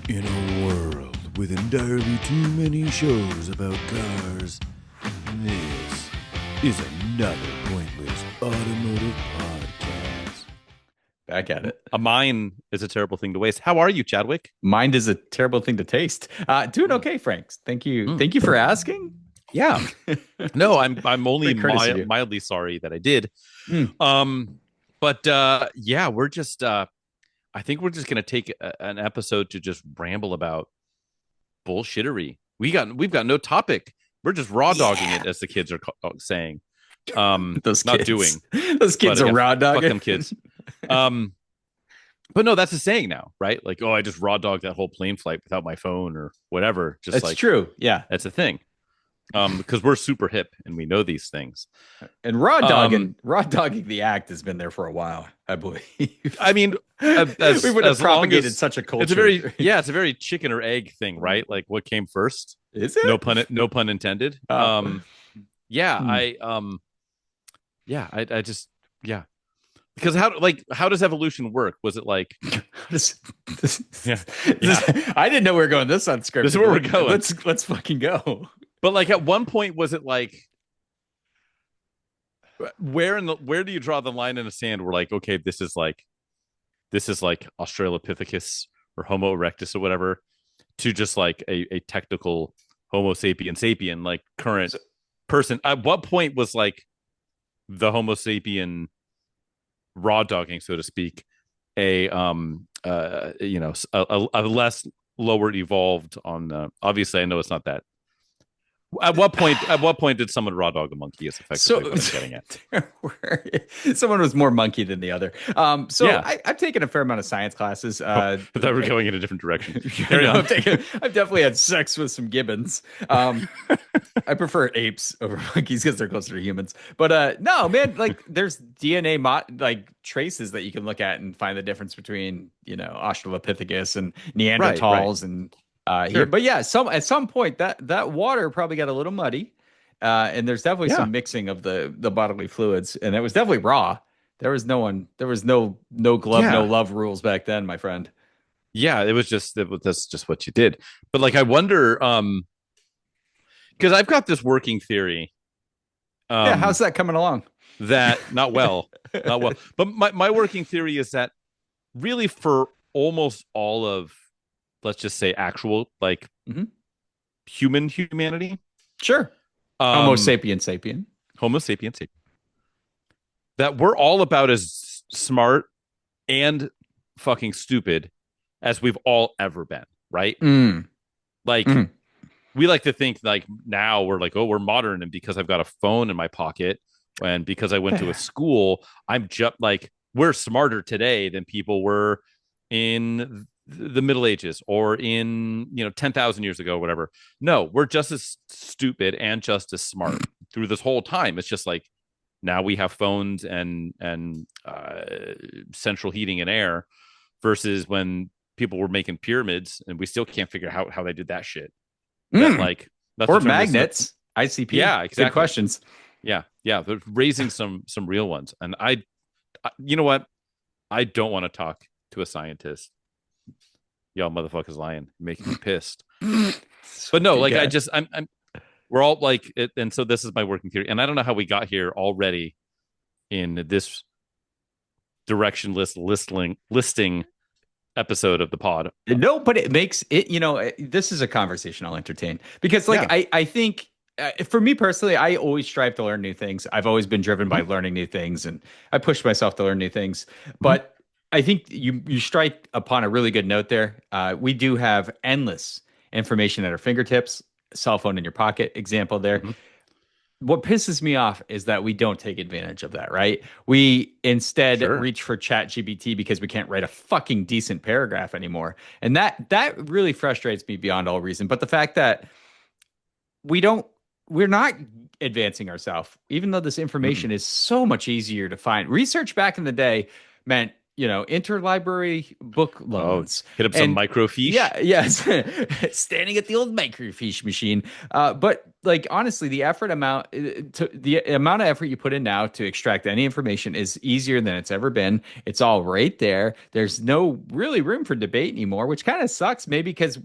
In a world with entirely too many shows about cars, this is another pointless automotive podcast. Back at it. A mine is a terrible thing to waste. How are you, Chadwick? Mind is a terrible thing to taste. Doing okay, Franks. Thank you. Thank you for asking. Yeah. No, I'm only Very courteous of you. mildly sorry that I did. But yeah, we're just I think we're just gonna take an episode to just ramble about bullshittery. We've got no topic. We're just raw dogging it, as the kids are saying. Those not kids. doing. Those kids But are again, raw fuck dogging. them kids. But no, that's a saying now, right? Like, oh, I just raw dogged that whole plane flight without my phone or whatever. Just That's like true. Yeah. that's a thing. Because we're super hip and we know these things. And raw dogging the act has been there for a while, I believe. I mean, we would have as long propagated as- such a culture. it's a very chicken or egg thing, right? Like what came first? Is it? No pun intended. Oh. Because how does evolution work? Was it like I didn't know we were going this unscripted. This is where we're going. Let's fucking go. but like at one point was it like where do you draw the line in the sand where like, okay, this is like Australopithecus or Homo erectus or whatever, to just like a technical Homo sapien like current person? At what point was like the Homo sapien raw dogging, so to speak, a less lower evolved on obviously I know it's not that. At what point did someone raw dog a monkey is effectively what I'm getting at. Someone was more monkey than the other. Yeah. I've taken a fair amount of science classes. But that we're going in a different direction. I've definitely had sex with some gibbons. I prefer apes over monkeys because they're closer to humans. But no, man, like there's DNA traces that you can look at and find the difference between Australopithecus and Neanderthals and Sure. But yeah, at some point that water probably got a little muddy, and there's definitely some mixing of the bodily fluids, and it was definitely raw. There was no glove, no love rules back then, my friend. Yeah, that's just what you did. But like, I wonder, because I've got this working theory. Yeah, how's that coming along? That not well. But my working theory is that really for almost all of, let's just say, actual like humanity. Sure. Homo sapien sapien. Homo sapien sapien. That we're all about as smart and fucking stupid as we've all ever been, right? Like we like to think like now we're like, oh, we're modern, and because I've got a phone in my pocket and because I went to a school, I'm just like, we're smarter today than people were in the Middle Ages or in 10,000 years ago, whatever. No, we're just as stupid and just as smart through this whole time. It's just like now we have phones and central heating and air, versus when people were making pyramids and we still can't figure out how they did that shit. Or magnets, ICP. Yeah, exactly. Good questions. Yeah, they're raising some real ones. And I you know what? I don't want to talk to a scientist. Y'all motherfuckers lying, making me pissed. But no, like we're all like it, and so this is my working theory, and I don't know how we got here already in this directionless listing episode of the pod. No, but it makes it, this is a conversation I'll entertain because I think for me personally, I always strive to learn new things. I've always been driven by learning new things, and I push myself to learn new things. But I think you strike upon a really good note there. We do have endless information at our fingertips, cell phone in your pocket, example there. What pisses me off is that we don't take advantage of that, right? We instead reach for ChatGPT because we can't write a fucking decent paragraph anymore. And that really frustrates me beyond all reason. But the fact that we're not advancing ourselves, even though this information is so much easier to find. Research back in the day meant, interlibrary book loans. Hit up some microfiche. Yeah, yes. Standing at the old microfiche machine. But like honestly, the amount of effort you put in now to extract any information is easier than it's ever been. It's all right there. There's no really room for debate anymore, which kind of sucks, maybe because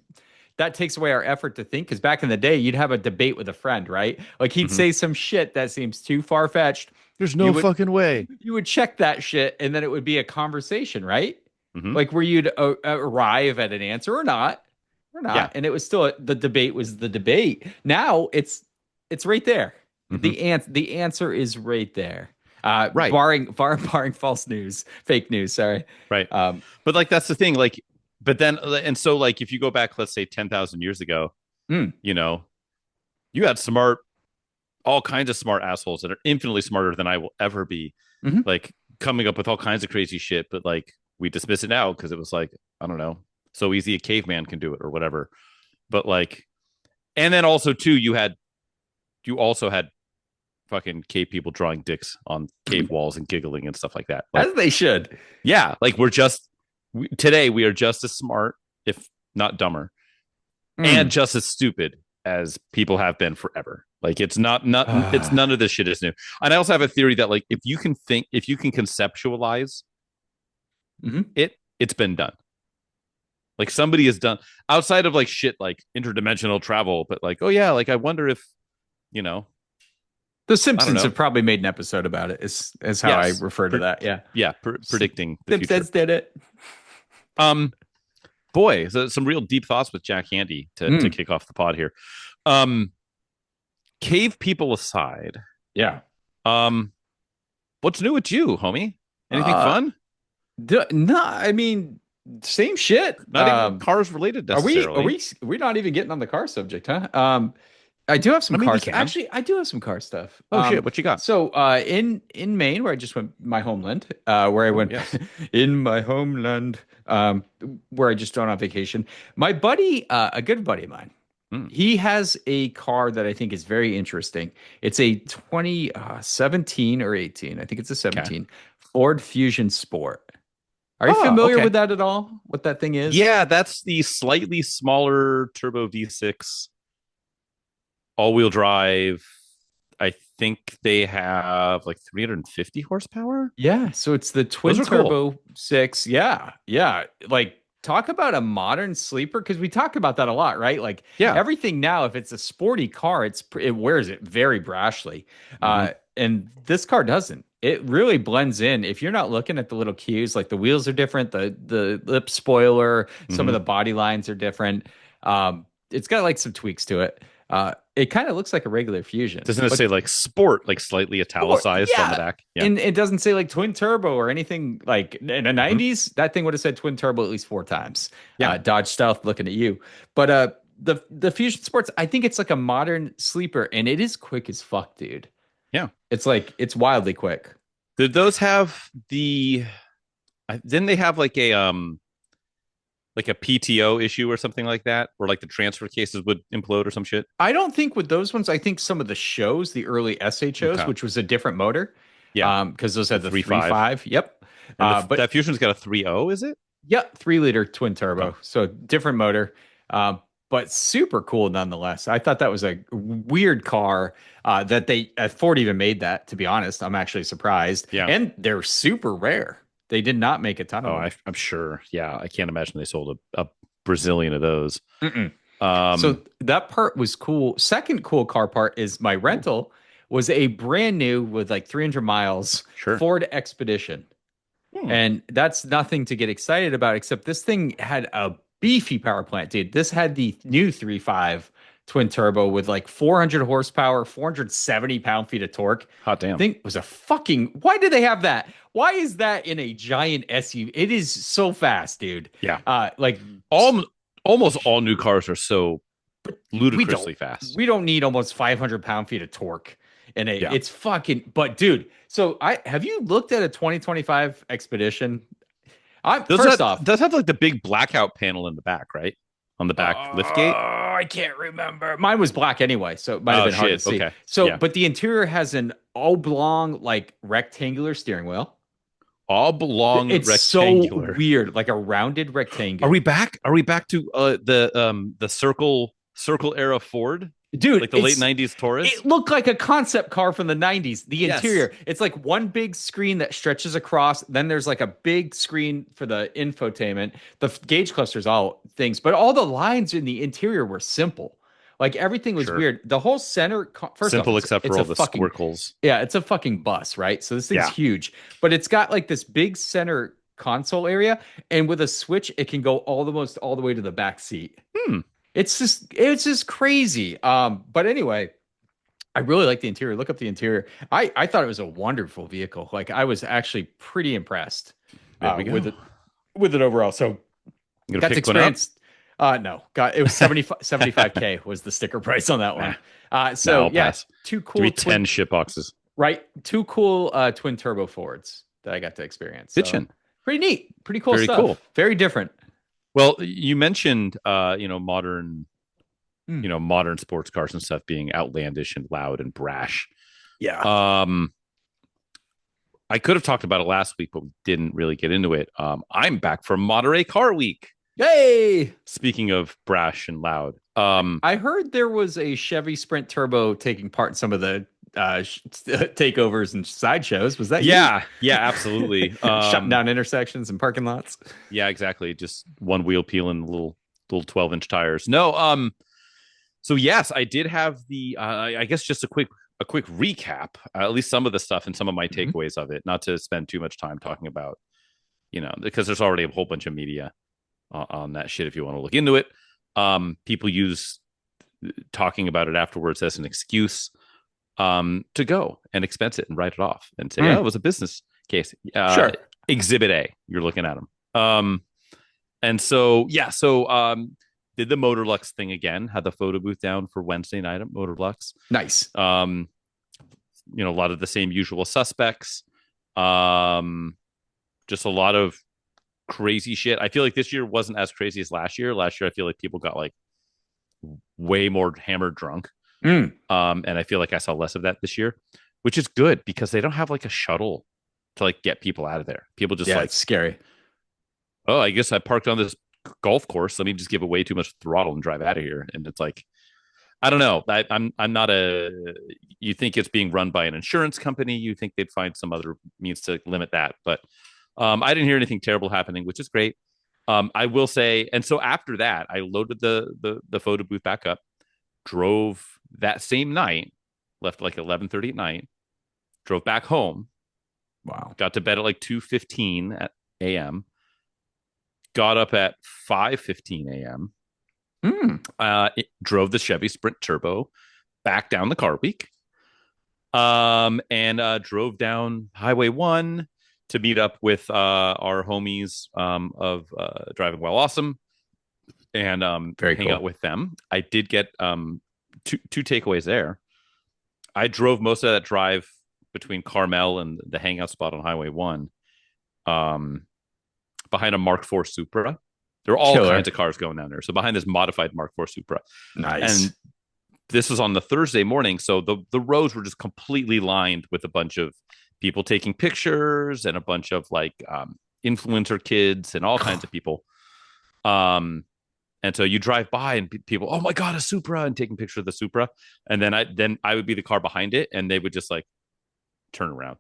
that takes away our effort to think. Because back in the day, you'd have a debate with a friend, right? Like he'd Mm-hmm. say some shit that seems too far fetched. There's You no would fucking way. you would check that shit, and then it would be a conversation, right? Mm-hmm. Like where you'd arrive at an answer or Yeah. not, and it was still the debate was the debate. Now it's right there. Mm-hmm. The answer is right there. Right. Barring false news, fake news. Sorry. Right. Um, But like that's the thing. Like, but then and so like if you go back, let's say 10,000 years ago, mm, you know, you had all kinds of smart assholes that are infinitely smarter than I will ever be, mhm. like coming up with all kinds of crazy shit. But like we dismiss it now because it was like, I don't know, so easy a caveman can do it or whatever. But like, and then also too, you also had fucking cave people drawing dicks on cave walls and giggling and stuff like that. Like, As they should. yeah, like today we are just as smart, if not dumber, and just as stupid as people have been forever. Like it's it's none of this shit is new. And I also have a theory that like if you can conceptualize Mhm. it's been done. Like somebody has done outside of like shit like interdimensional travel, but like, oh yeah, like I wonder if, you know, The I don't Simpsons know. have probably made an episode about it. Is how I Yes. refer to that. Yeah. Yeah, predicting the future. Simpsons did it. Boy, so some real deep thoughts with Jack Handy to kick off the pod here. Cave people aside, Yeah. what's new with you, homie? Anything fun? No, I mean, same shit. Not even cars related necessarily. We're not even getting on the car subject, huh? I do have some I mean, we cars. can. Actually, I do have some car stuff. Oh shit, what you got? So, in Maine, where I just went, my homeland, where I went yes. in my homeland, where I just went on vacation. My buddy, a good buddy of mine, he has a car that I think is very interesting. It's a 2017 or 18. I think it's a 17 Ford Fusion Sport. Are you familiar with that at all? What that thing is? Yeah, that's the slightly smaller turbo V6 all-wheel drive. I think they have like 350 horsepower. Yeah, so it's the twin turbo 6. Yeah, yeah. Like talk about a modern sleeper, because we talk about that a lot, right? Like everything now, if it's a sporty car, it wears it very brashly. And this car doesn't. It really blends in. If you're not looking at the little cues, like the wheels are different, the lip spoiler, some of the body lines are different. It's got like some tweaks to it. It kind of looks like a regular Fusion. Doesn't it say like sport, like slightly italicized on the back? Yeah. And it doesn't say like twin turbo or anything. Like in the 90s, that thing would have said twin turbo at least 4 times. Yeah. Dodge Stealth looking at you. But the Fusion Sports, I think it's like a modern sleeper, and it is quick as fuck, dude. Yeah. It's wildly quick. Did those have didn't they have like a PTO issue or something like that, where like the transfer cases would implode or some shit? I don't think with those ones. I think some of the shows, the early SHOs, which was a different motor. Yeah. Because those had the 3.5. Yep. But that Fusion's got a 3.0, is it? Yeah, 3-liter twin turbo. So different motor. But super cool nonetheless. I thought that was a weird car that they at Ford even made that, to be honest. I'm actually surprised. Yeah. And they're super rare. They did not make a ton of them. I'm sure. Yeah, I can't imagine they sold a Brazilian of those. So that part was cool. Second cool car part is my rental was a brand new with like 300 miles Ford Expedition. And that's nothing to get excited about, except this thing had a beefy power plant, dude. This had the new 3.5 twin turbo with like 400 horsepower, 470 pound-feet of torque. Hot damn. I think it was why did they have that? Why is that in a giant SUV? It is so fast, dude. Yeah. Like almost all new cars are so ludicrously fast. We don't need almost 500 pound-feet of torque. And it's fucking, but dude, so have you looked at a 2025 Expedition? First off, does have like the big blackout panel in the back, right? On the back liftgate? Oh, I can't remember. Mine was black anyway, so it might have been hard to see. Okay. So, but the interior has an oblong, like rectangular steering wheel. Oblong it's rectangular. So weird, like a rounded rectangle. Are we back? Are we back to the circle era Ford? Dude, like the late 90s Taurus. it looked like a concept car from the 90s. The Yes. interior, it's like one big screen that stretches across. Then there's like a big screen for the infotainment. The gauge clusters, all things, but all the lines in the interior were simple. Like everything was Sure. weird. The whole center, first Simple off, except for all the squircles. yeah, it's a fucking bus, right? So this thing's Yeah. huge, but it's got like this big center console area, and with a switch, it can go almost all the way to the back seat. Hmm. It's just crazy. But anyway, I really like the interior. Look up the interior. I thought it was a wonderful vehicle. Like I was actually pretty impressed There we go. with it overall. So You got gonna to pick one up? experience. No, got it was 75K was the sticker price on that one. So I'll yeah, pass. two cool Give me twin, 10 shit boxes. right? Two cool twin turbo Fords that I got to experience. So, Bitchin'. pretty neat, pretty cool Very stuff. cool. Very different. Well, you mentioned modern Hmm. modern sports cars and stuff being outlandish and loud and brash. Yeah. I could have talked about it last week, but we didn't really get into it. I'm back from Monterey Car Week. Yay! Speaking of brash and loud, I heard there was a Chevy Sprint Turbo taking part in some of the takeovers and sideshows. Was that you? yeah, absolutely. Shutting down intersections and parking lots. Yeah, exactly. Just one wheel peeling, little 12-inch tires. No, so yes, I did have the. I guess just a quick recap, at least some of the stuff and some of my takeaways of it. Not to spend too much time talking about, because there's already a whole bunch of media on that shit. If you want to look into it, people use talking about it afterwards as an excuse to go and expense it and write it off and say, it was a business case. Sure. Exhibit A, you're looking at them. And so, did the Motorlux thing again, had the photo booth down for Wednesday night at Motorlux. Nice. A lot of the same usual suspects. Just a lot of crazy shit. I feel like this year wasn't as crazy as last year. Last year, I feel like people got like way more hammered drunk. And I feel like I saw less of that this year, which is good because they don't have like a shuttle to like get people out of there. People just it's scary. Oh, I guess I parked on this golf course. Let me just give away too much throttle and drive out of here. And it's like, I don't know. I'm not you think it's being run by an insurance company. You think they'd find some other means to limit that. But I didn't hear anything terrible happening, which is great. I will say, and so after that, I loaded the photo booth back up, drove that same night, left like 11:30 at night, drove back home. Wow. Got to bed at like 2:15 a.m. Got up at 5:15 a.m. Drove the Chevy Sprint Turbo back down the car week. And drove down Highway 1 to meet up with our homies of Driving While Awesome and Very hang cool. out with them. I did get two takeaways there. I drove most of that drive between Carmel and the hangout spot on Highway 1 behind a Mark IV Supra. There were all kinds of cars going down there. So behind this modified Mark IV Supra. Nice. And this was on the Thursday morning. So the roads were just completely lined with a bunch of people taking pictures and a bunch of like influencer kids and all kinds of people. And so you drive by and people, oh my God, a Supra, and taking pictures of the Supra. And then I would be the car behind it and they would just like turn around.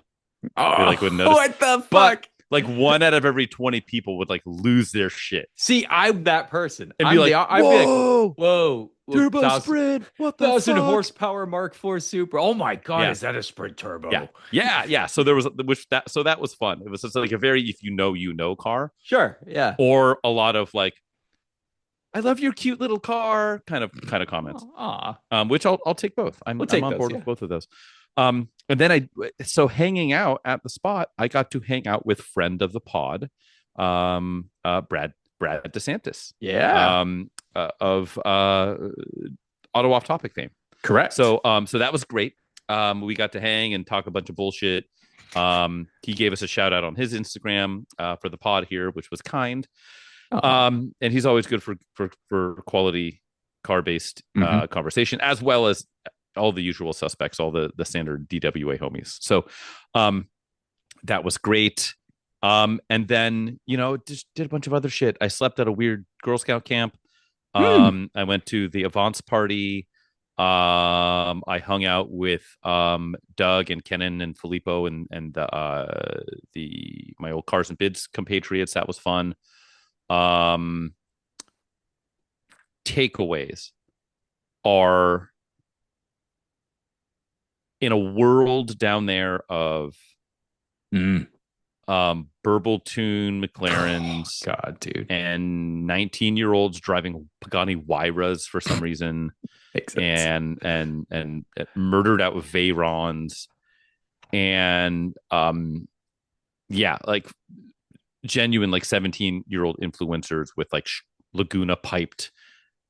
Oh, they like wouldn't notice. What the fuck? But like 1 out of every 20 people would like lose their shit. See, I'm that person. And I'd be like, whoa, turbo sprint, what the 1,000 fuck? horsepower Mark IV Supra. Oh my God, Yeah. is that a sprint turbo? Yeah. So there was that was fun. It was just like a very if you know car. Sure, yeah. Or a lot of like, I love your cute little car kind of comments. Which I'll take both. I'm on board with both of those. And then hanging out at the spot, I got to hang out with friend of the pod, Brad DeSantis. Yeah. Of Auto Off Topic fame. Correct. So that was great. We got to hang and talk a bunch of bullshit. He gave us a shout out on his Instagram for the pod here, which was kind. And he's always good for quality car based conversation, as well as all the usual suspects, all the standard DWA homies. So that was great. And then just did a bunch of other shit. I slept at a weird Girl Scout camp. I went to the Avance party. I hung out with Doug and Kenan and Filippo and the my old Cars and Bids compatriots. That was fun. Um, Takeaways are in a world down there of Burble Tune McLarens, God, dude, and 19-year-olds driving Pagani Huayras for some reason, and murdered out with Veyrons, and yeah, like genuine like 17-year-old influencers with like Laguna piped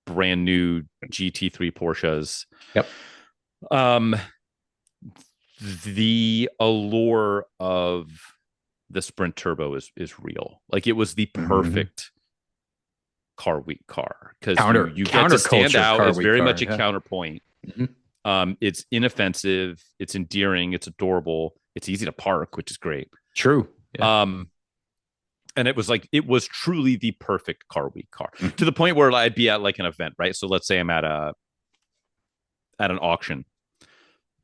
brand new GT3 Porsches. Yep. The allure of the Sprint Turbo is real. Like it was the perfect car week car because you get to stand out. It's very much a counterpoint. It's inoffensive. It's endearing. It's adorable. It's easy to park, which is great. True. Yeah. And it was truly the perfect car week car to the point where I'd be at like an event, right? So let's say I'm at an auction.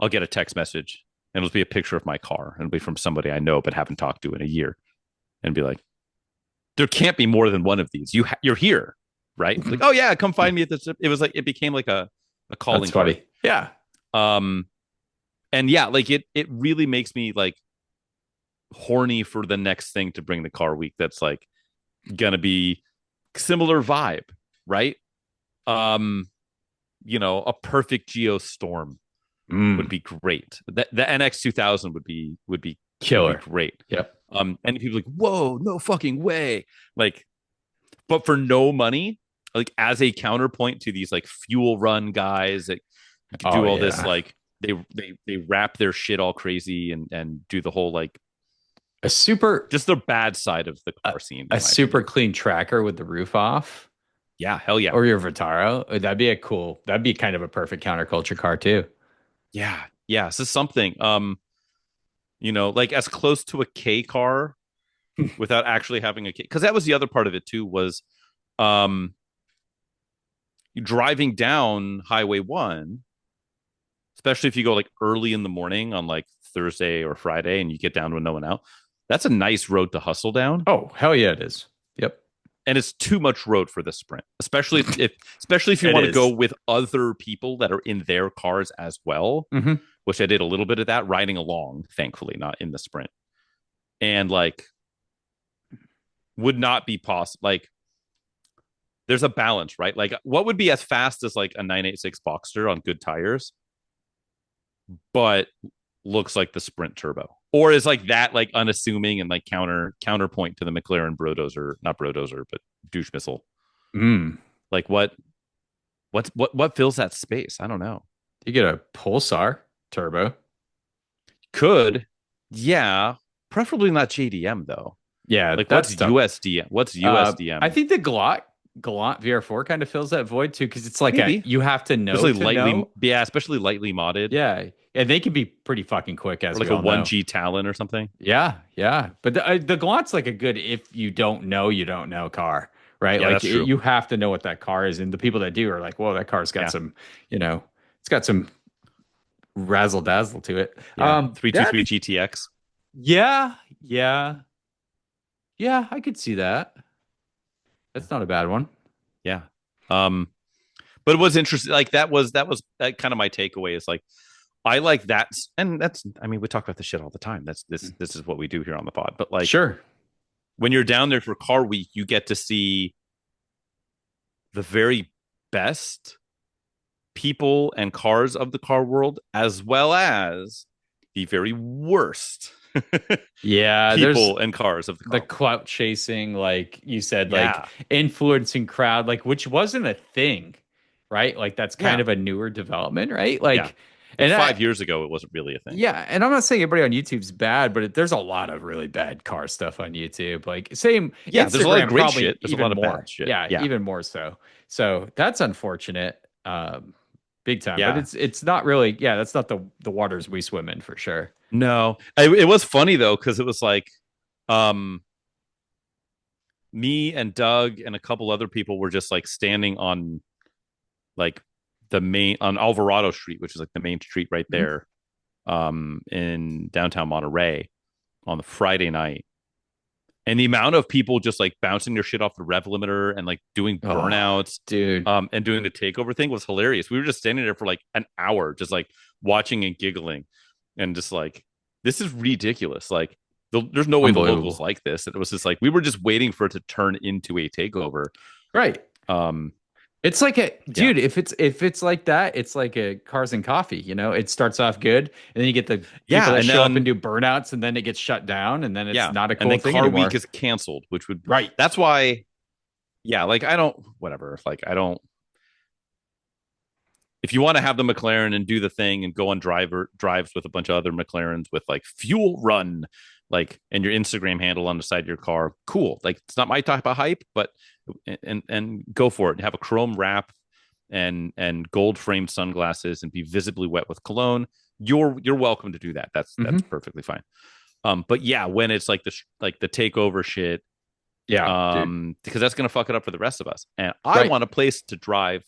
I'll get a text message and it'll be a picture of my car and it'll be from somebody I know but haven't talked to in a year, and be like, there can't be more than one of these. You're here, right? Like, oh yeah, come find me at this. It was like it became like a calling card. Yeah. And yeah, like it really makes me like horny for the next thing to bring the car week that's like gonna be similar vibe, right? You know, a perfect Geostorm would be great. The NX 2000 would be killer, would be great. Yep. And people are like, whoa, no fucking way. Like, but for no money, like as a counterpoint to these like fuel run guys that do all this, like they wrap their shit all crazy and do the whole like just the bad side of the car scene. A super clean tracker with the roof off. Yeah, hell yeah. Or your Vitaro. That'd be kind of a perfect counterculture car too. Yeah. Yeah. So something, you know, like as close to a K car without actually having a K. Because that was the other part of it too, was driving down Highway 1, especially if you go like early in the morning on like Thursday or Friday and you get down with no one out. That's a nice road to hustle down. Oh, hell yeah, it is. Yep. And it's too much road for the Sprint, especially if you want to go with other people that are in their cars as well, which I did a little bit of that riding along, thankfully, not in the Sprint. And like, would not be possible. Like, there's a balance, right? Like, what would be as fast as like a 986 Boxster on good tires, but looks like the Sprint Turbo, or is like that, like unassuming and like counterpoint to the McLaren Brodozer, not Brodozer, but douche missile. Like what fills that space? I don't know. You get a Pulsar Turbo. Could, yeah, preferably not JDM though. Yeah, like what's USDM? What's USDM? I think the Galant VR4 kind of fills that void too, because it's like you have to know, especially lightly modded. Yeah, and they can be pretty fucking quick, as or like a 1G Talon or something. Yeah. But the Galant's like a good, if you don't know car, right? Yeah, like that's true. You have to know what that car is, and the people that do are like, whoa, that car's got some, it's got some razzle dazzle to it. 323 GTX. Yeah, I could see that. That's not a bad one. Yeah. But it was interesting. Like that was kind of my takeaway, is like, I like that. And that's, I mean, we talk about this shit all the time. This is what we do here on the pod. But like, sure, when you're down there for Car Week, you get to see the very best people and cars of the car world, as well as the very worst people and cars of the car. The clout chasing, like you said, like influencing crowd, like, which wasn't a thing, right? Like that's kind of a newer development, right? Like, and 5 years ago, it wasn't really a thing. Yeah, and I'm not saying everybody on YouTube's bad, but there's a lot of really bad car stuff on YouTube. Like same, Instagram, there's a lot of great shit. There's a lot of bad shit. Yeah, even more so. So that's unfortunate, big time. Yeah. But it's not really. Yeah, that's not the waters we swim in for sure. No, it was funny though, because it was like, me and Doug and a couple other people were just like standing on like the main on Alvarado Street, which is like the main street right Mhm. there, in downtown Monterey on the Friday night. And the amount of people just like bouncing their shit off the rev limiter and like doing Oh, burnouts, dude. and doing the takeover thing was hilarious. We were just standing there for like an hour, just like watching and giggling, and just like, this is ridiculous. Like, there's no way the locals Unbelievable. like this. And it was just like we were just waiting for it to turn into a takeover. Right. Um, It's like a yeah, dude, if it's like that, it's like a cars and coffee, you know? It starts off good, and then you get the people yeah, that and show up and then do burnouts, and then it gets shut down, and then it's yeah, not a and cool then thing Car Week anymore. is canceled, which would Right. that's why. Yeah, like I don't whatever. Like I don't. If you want to have the McLaren and do the thing and go on drives with a bunch of other McLarens with like fuel run, like, and your Instagram handle on the side of your car, cool. Like it's not my type of hype, but and go for it and have a chrome wrap and gold framed sunglasses and be visibly wet with cologne. You're welcome to do that. That's Hmm. perfectly fine. But yeah, when it's like the takeover shit, Yeah, dude. because that's gonna fuck it up for the rest of us. And I Right. want a place to drive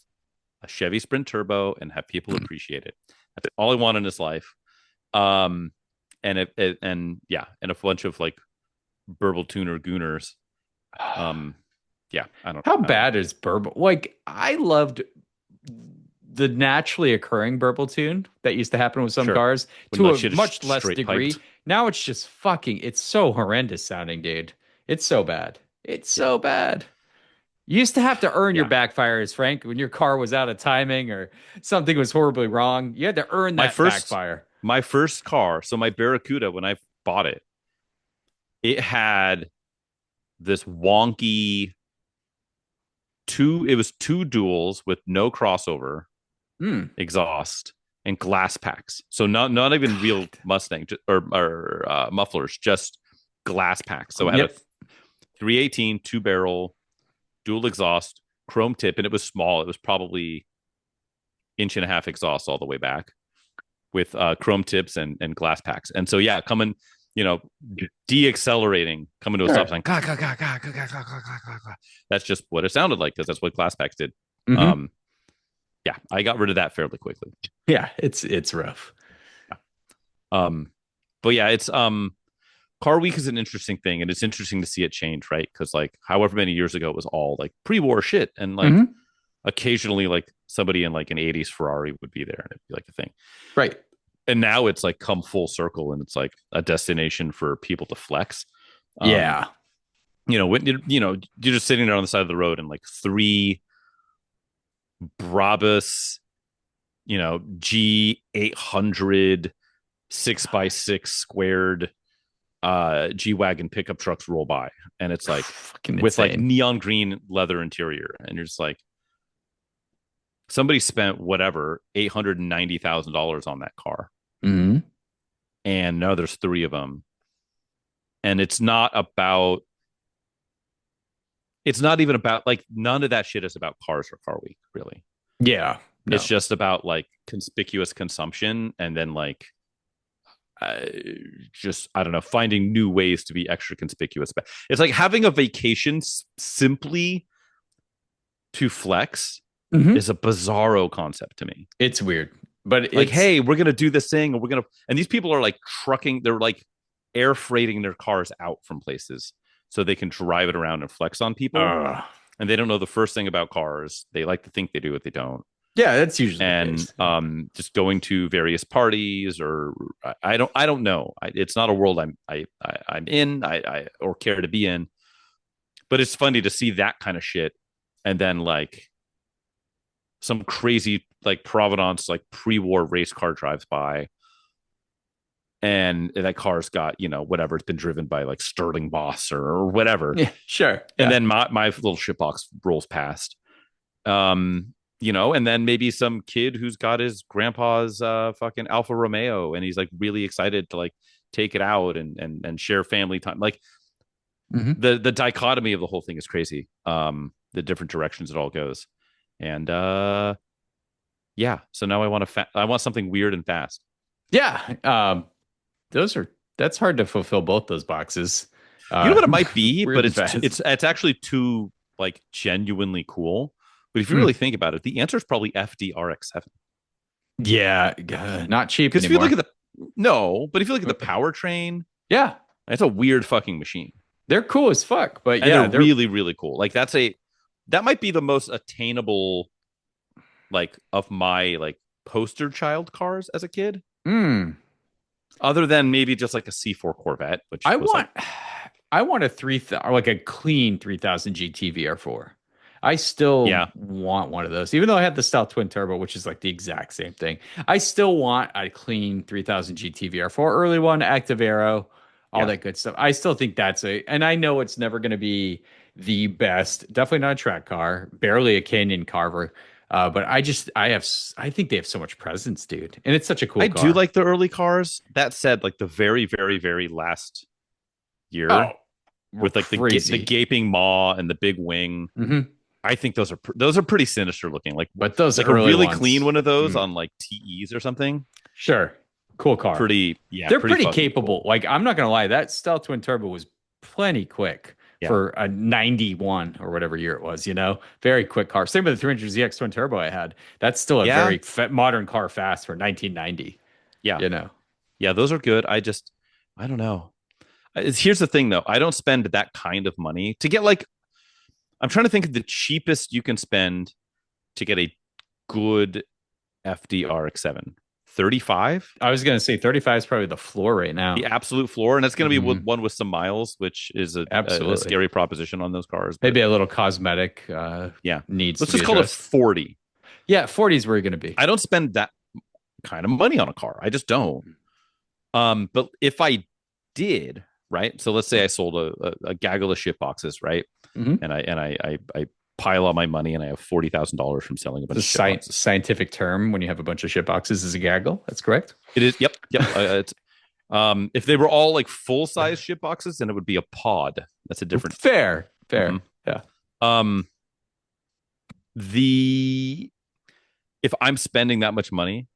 a Chevy Sprint Turbo and have people appreciate it. That's all I want in this life. Um, and yeah, and a bunch of like burble tuner gooners. Um, yeah, How I don't know. bad is burble? Like, I loved the naturally occurring burble tune that used to happen with some Sure, cars when to like a shit is much less straight degree. piped. Now it's just fucking, it's so horrendous sounding, dude. It's so bad. It's Yeah, so bad. You used to have to earn your yeah. backfires, Frank, when your car was out of timing or something was horribly wrong. You had to earn My that first backfire. my first car, so my Barracuda, when I bought it, it had this wonky two. It was two duals with no crossover Hmm. exhaust and glass packs. So not even real God. Mustang or mufflers, just glass packs. So it had a Yep. 318 two barrel dual exhaust, chrome tip, and it was small. It was probably inch and a half exhaust all the way back with chrome tips and glass packs. And so yeah, coming, you know, deaccelerating, coming to a stop Sure. sign. That's just what it sounded like because that's what glass packs did. Hmm. Um, yeah, I got rid of that fairly quickly. Yeah, it's rough. Um, but yeah, it's Car Week is an interesting thing, and it's interesting to see it change, right? Because like however many years ago it was all like pre-war shit, and like Hmm. occasionally like somebody in like an '80s Ferrari would be there, and it'd be like a thing. Right. And now it's like come full circle, and it's like a destination for people to flex. Um, Yeah. when you're just sitting there on the side of the road, and like three Brabus, G800 6x6 squared G-Wagon pickup trucks roll by, and it's like Fucking with like insane. neon green leather interior, and you're just like, somebody spent whatever $890,000 on that car, Hmm. and now there's three of them, and it's not even about like none of that shit is about cars or Car Week really. Yeah. It's No. just about like conspicuous consumption, and then like uh, just I don't know, finding new ways to be extra conspicuous. But it's like having a vacation simply to flex Hmm. is a bizarro concept to me. It's weird, but Like, it's hey, we're gonna do this thing, and and these people are like trucking, they're like air freighting their cars out from places so they can drive it around and flex on people. uh And they don't know the first thing about cars. They like to think they do, what they don't. yeah, that's usually the And case. just going to various parties, or I don't know. It's not a world I'm in. I or care to be in. But it's funny to see that kind of shit, and then like some crazy like Provenance like pre-war race car drives by, and that car's got whatever, it's been driven by like Sterling Boss or whatever, Yeah, sure. and Yeah. then my little shitbox rolls past. And then maybe some kid who's got his grandpa's fucking Alfa Romeo, and he's like really excited to like take it out and share family time. Like Hmm. the dichotomy of the whole thing is crazy. The different directions it all goes. And yeah, so now I want something weird and fast. Yeah. Those are that's hard to fulfill both those boxes. You know Uh what it might be, Weird but and fast. it's actually too like genuinely cool, But if you really think about it, the answer is probably FDRX7. Yeah, not cheap Because if anymore. you look at but if you look at the powertrain, yeah, that's a weird fucking machine. they're cool as fuck, but And yeah, they're really, really cool. Like that might be the most attainable, like, of my like poster child cars as a kid. Other than maybe just like a C4 Corvette, which I was want, I want like a clean 3000 GT VR4. I still want one of those, even though I had the Stealth Twin Turbo, which is like the exact same thing. I still want a clean 3000 GT VR4, early one, Active Aero, all that good stuff. I still think and I know it's never going to be the best, definitely not a track car, barely a Canyon Carver. But I think they have so much presence, dude. And it's such a cool car. I do like the early cars. That said, like the very, very, very last year with like the gaping maw and the big wing. I think those are pretty sinister looking. Like, but those like a really clean one of those on like TEs or something. Sure, cool car. They're pretty capable. Cool. Like, I'm not gonna lie, that Stealth Twin Turbo was plenty quick for a 91 or whatever year it was. Very quick car. Same with the 300ZX Twin Turbo I had. That's still a very modern car, fast for 1990. Yeah, those are good. I don't know. Here's the thing though, I don't spend that kind of money to get like. I'm trying to think of the cheapest you can spend to get a good FDRX7. 35? I was going to say 35 is probably the floor right now. The absolute floor. And that's going to be one with some miles, which is a scary proposition on those cars. But maybe a little cosmetic needs. Let's just call it 40. Yeah, 40 is where you're going to be. I don't spend that kind of money on a car. I just don't. But if I did, right? So let's say I sold a gaggle of shit boxes, right? And I pile all my money and I have $40,000 from selling a bunch of shit boxes. Scientific term when you have a bunch of shit boxes is a gaggle. That's correct. It is. Yep. It's, if they were all like full size shit boxes, then it would be a pod. That's a different. Fair. Yeah. If I'm spending that much money,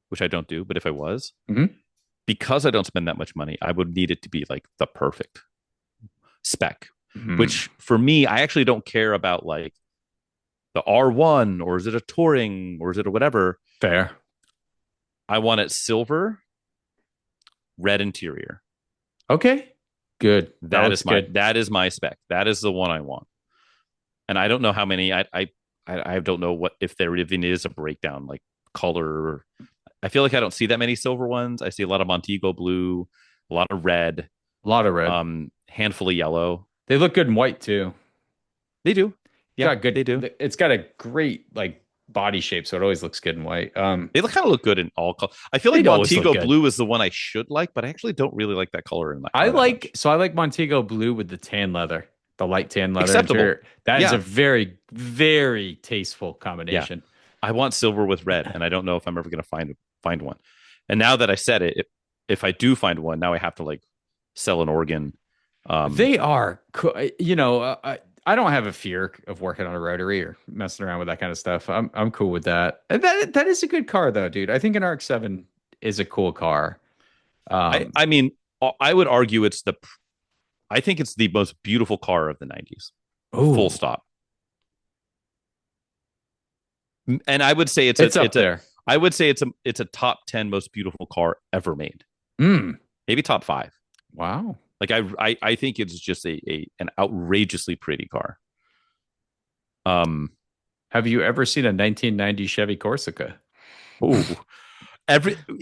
which I don't do, but if I was, because I don't spend that much money, I would need it to be like the perfect spec. Which for me, I actually don't care about like the R1 or is it a touring or is it a whatever. Fair. I want it silver, red interior. Okay. Good. That is my spec. That is the one I want. And I don't know how many. I don't know what if there even is a breakdown like color. I feel like I don't see that many silver ones. I see a lot of Montego blue, a lot of red, handful of yellow. They look good in white too. They do. Yeah, good. They do. It's got a great like body shape, so it always looks good in white. They kind of look good in all colors. I feel like Montego blue is the one I should like, but I actually don't really like that color in that. I like Montego blue with the tan leather, the light tan leather. Acceptable. Interior. That is a very, very tasteful combination. Yeah. I want silver with red, and I don't know if I'm ever going to find one. And now that I said it, if I do find one, now I have to like sell an organ. They are, I don't have a fear of working on a rotary or messing around with that kind of stuff. I'm cool with that. And that is a good car though, dude. I think an RX-7 is a cool car. I mean, I would argue I think it's the most beautiful car of the 90s. Ooh. Full stop. And I would say it's up there. I would say it's a top 10 most beautiful car ever made. Maybe top 5. Wow. Like I think it's just an outrageously pretty car. Have you ever seen a 1990 Chevy Corsica? Oh,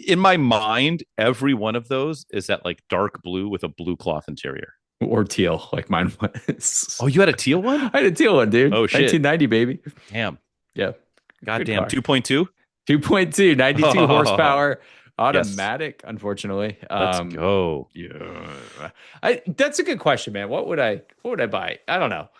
in my mind, every one of those is that like dark blue with a blue cloth interior or teal, like mine was. Oh, you had a teal one? I had a teal one, dude. Oh shit, 1990, baby. Damn. Yeah. Goddamn. 2.2. 2.2, 92 horsepower. Automatic, yes. Unfortunately. Let's go. Yeah. That's a good question, man. What would I buy? I don't know.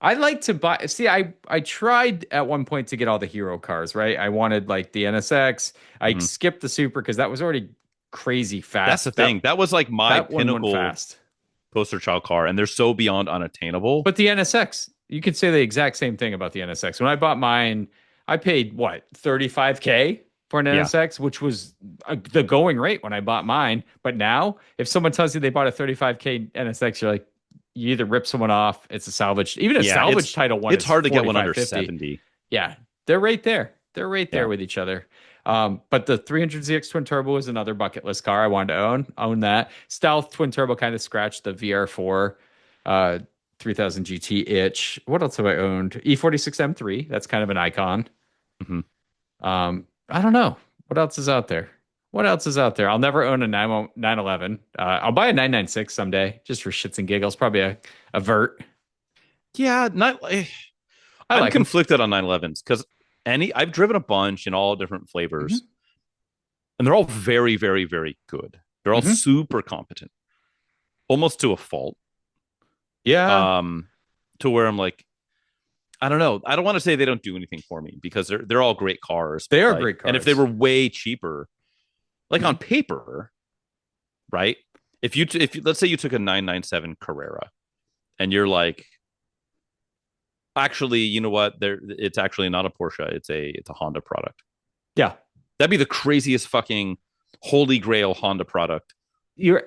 I like to buy. See, I tried at one point to get all the hero cars, right? I wanted like the NSX. I skipped the Super because that was already crazy fast. That's the thing. That was like my pinnacle fast poster child car, and they're so beyond unattainable. But the NSX, you could say the exact same thing about the NSX. When I bought mine, I paid what, $35,000 for an NSX, which was the going rate when I bought mine. But now, if someone tells you they bought a $35,000 NSX, you're like, you either rip someone off. It's a salvage, even a salvage title one. It's hard to get one under 70. Yeah, they're right there. They're right there Yeah. with each other. But the 300ZX twin turbo is another bucket list car I wanted to own that. Stealth twin turbo kind of scratched the VR4 uh 3000 GT itch. What else have I owned? E46 M3. That's kind of an icon. Mhm. I don't know. What else is out there? What else is out there? I'll never own a 911. I'll buy a 996 someday, just for shits and giggles. Probably a vert. Yeah, not. I I'm like them. conflicted on 911s because I've driven a bunch in all different flavors, Mhm. and they're all very, very, very good. They're all Mhm. super competent, almost to a fault. Yeah, To where I'm like, I don't know. I don't want to say they don't do anything for me because they're all great cars, they but are like, great and if they cars. were way cheaper, like on Mhm. paper, right? If let's say you took a 997 Carrera and you're like, actually, you know what? It's actually not a Porsche. It's a Honda product. Yeah, That'd be the craziest fucking holy grail Honda product you're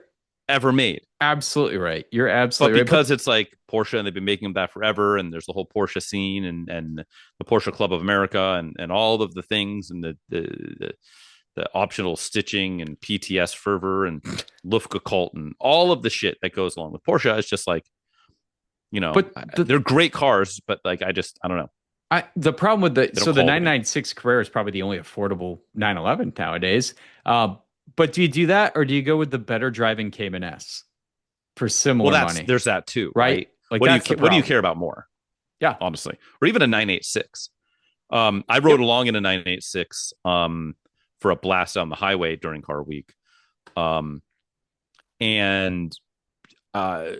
ever made. absolutely right. You're But absolutely right. because it's like Porsche and they've been making them that forever, and there's the whole Porsche scene and the Porsche Club of America and all of the things and the optional stitching and PTS fervor and Lufka cult and all of the shit that goes along with Porsche, it's just like, But they're great cars, but like I don't know. the problem with They don't the call to me. 996 Carrera is probably the only affordable 911 nowadays. But do you do that, or do you go with the better driving Cayman S for Well, similar money? there's that too, Right? right? Like that's the What do you problem. care about more, Yeah. honestly, or even a 986? I rode Yep. along in a 986 for a blast on the highway during car week, um, and uh,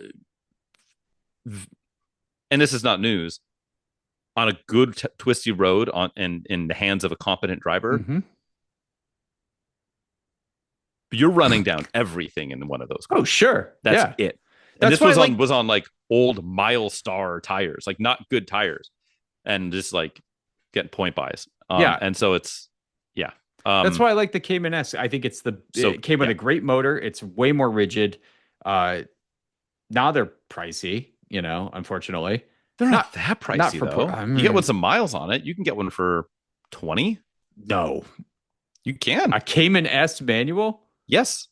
and this is not news. On a good twisty road in the hands of a competent driver, Hmm. you're running down everything in one of those Oh, cars. sure. That's Yeah. it. And That's this why, was on like old Milestar tires, like not good tires, and just like getting point buys. Yeah. And so it's yeah. That's why I like the Cayman S. I think So it came with yeah, a great motor. It's way more rigid. Uh, Now they're pricey, unfortunately. they're not Not that not pricey for though. You get one some miles on it. You can get one for 20. no. You can. A Cayman S manual? Yes.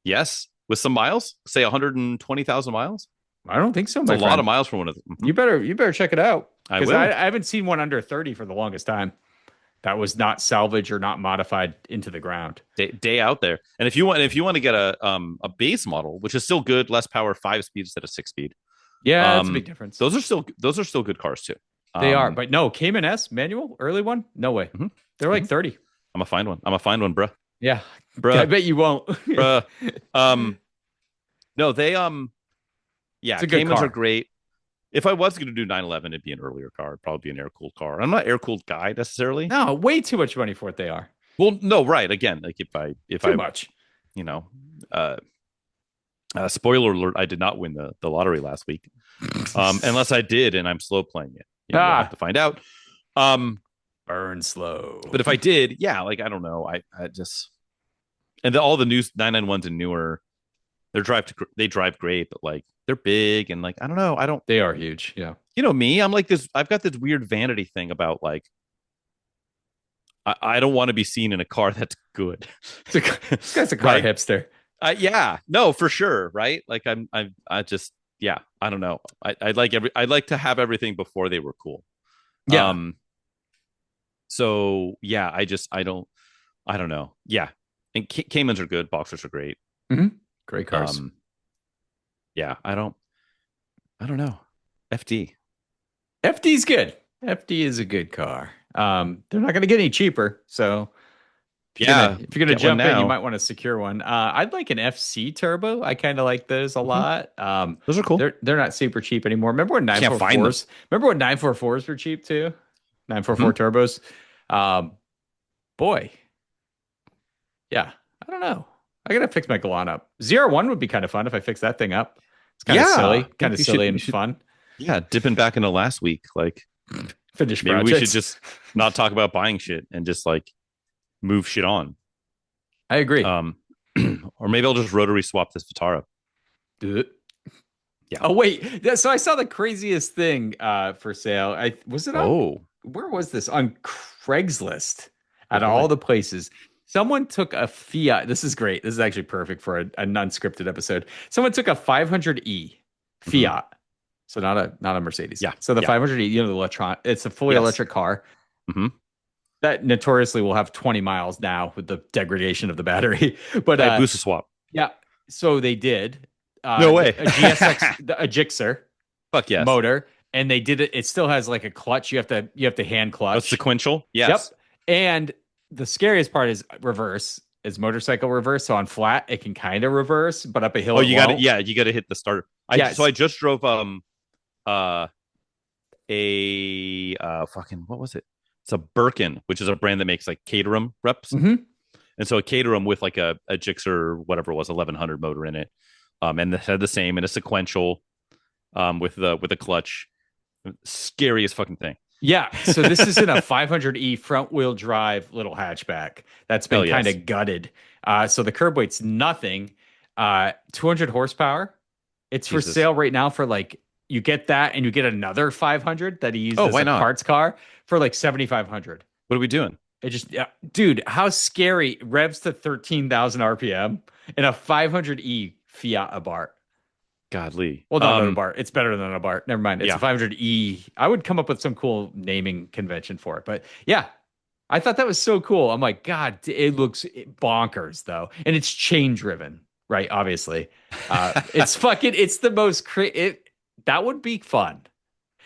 Yes. With some miles, say 120,000 miles. I don't think so, It's a my lot of friend. miles for one of them. You better check it out. I Because will. I haven't seen one under 30 for the longest time. That was not salvaged or not modified into the ground. Day out there. And if you want to get a base model, which is still good, less power, 5 speed instead of 6 speed. Yeah, that's a big difference. Those are still good cars too. They are, but no, Cayman S manual, early one? No way. Mhm, They're like mhm. 30. I'm gonna find one. I'm gonna find one, bruh. Yeah. I Bruh. bet you won't. Bruh. No, they It's yeah, a good Caymans are car. great. If I was gonna do 911, it'd be an earlier car. It'd probably be an air cooled car. I'm not air cooled guy necessarily. No, way too much money for what they are. Well, no, right. Again, like if Too I much. you know, uh, spoiler alert, I did not win the lottery last week. Unless I did, and I'm slow playing it. We'll have to find out. Burn slow. But if I did, yeah, like I don't know, I just and all the new 991s and newer, they drive great, but like they're big and like I don't know, I don't. They are huge. Yeah. You know me, I'm like this. I've got this weird vanity thing about like I don't want to be seen in a car that's good. This guy's a car Right? hipster. Yeah, no, for sure, right? Like I just yeah, I don't know. I'd like to have everything before they were cool. Yeah. So yeah, I don't know. Yeah, and Caymans are good. Boxers are great. Mm-hmm. Great cars. Yeah, I don't know. FD. FD's good. FD is a good car. They're not going to get any cheaper. So if you're gonna jump in, you might want to secure one. I'd like an FC turbo. I kind of like those a lot. Those are cool. They're not super cheap anymore. Remember when Can't find them. 944s? Remember when 944s were cheap too? 944 turbos. Boy, yeah. I don't know. I gotta fix my Galan up. ZR1 would be kind of fun if I fix that thing up. It's kind of silly, kind of silly and fun. Yeah, dipping back into last week, like Finish maybe projects. we should just not talk about buying shit and just like move shit on. I agree. Or maybe I'll just rotary swap this Vitara. Yeah. Oh wait. So I saw the craziest thing for sale. Was it on? Oh, where was this on Craigslist? Oh Out of all boy. the places, someone took a Fiat. This is great. This is actually perfect for an unscripted episode. Someone took a 500e Mhm. Fiat, so not a Mercedes. Yeah. So the Yeah. 500e, the electron, it's a fully Yes. electric car Hmm. that notoriously will have 20 miles now with the degradation of the battery. But Hey, booster swap. yeah, so they did No way. a GSX, a Gixxer Fuck yes. motor, and they did it. It still has like a clutch. You have to hand Oh, clutch. sequential. Yep. Yes. And the scariest part is reverse, is motorcycle reverse. So on flat, it can kind of reverse, but up a hill, Oh, it you got to won't. yeah, you got to hit the start. Yes. So I just drove uh fucking what was it? It's a Birkin, which is a brand that makes like Caterham reps. Mm-hmm. And so a Caterham with like a Gixxer, whatever it was, 1100 motor in it. And it had the same in a sequential with a clutch. Scariest fucking thing. Yeah. So this is in a 500e front wheel drive little hatchback that's been Hell kind yes. of gutted. So the curb weight's nothing. 200 horsepower. It's for Jesus. sale right now for like, you get that and you get another 500 that he used Oh, as why a not? parts car for like 7,500. What are we doing? It just, yeah, dude, how scary. Revs to 13,000 RPM in a 500e Fiat Abarth. Godly. Well, not an Abarth. It's better than an Abarth. Never mind. It's Yeah. a 500e. I would come up with some cool naming convention for it. But yeah, I thought that was so cool. I'm like, God, it looks bonkers though. And it's chain driven, right? Obviously. It's the most, that would be fun.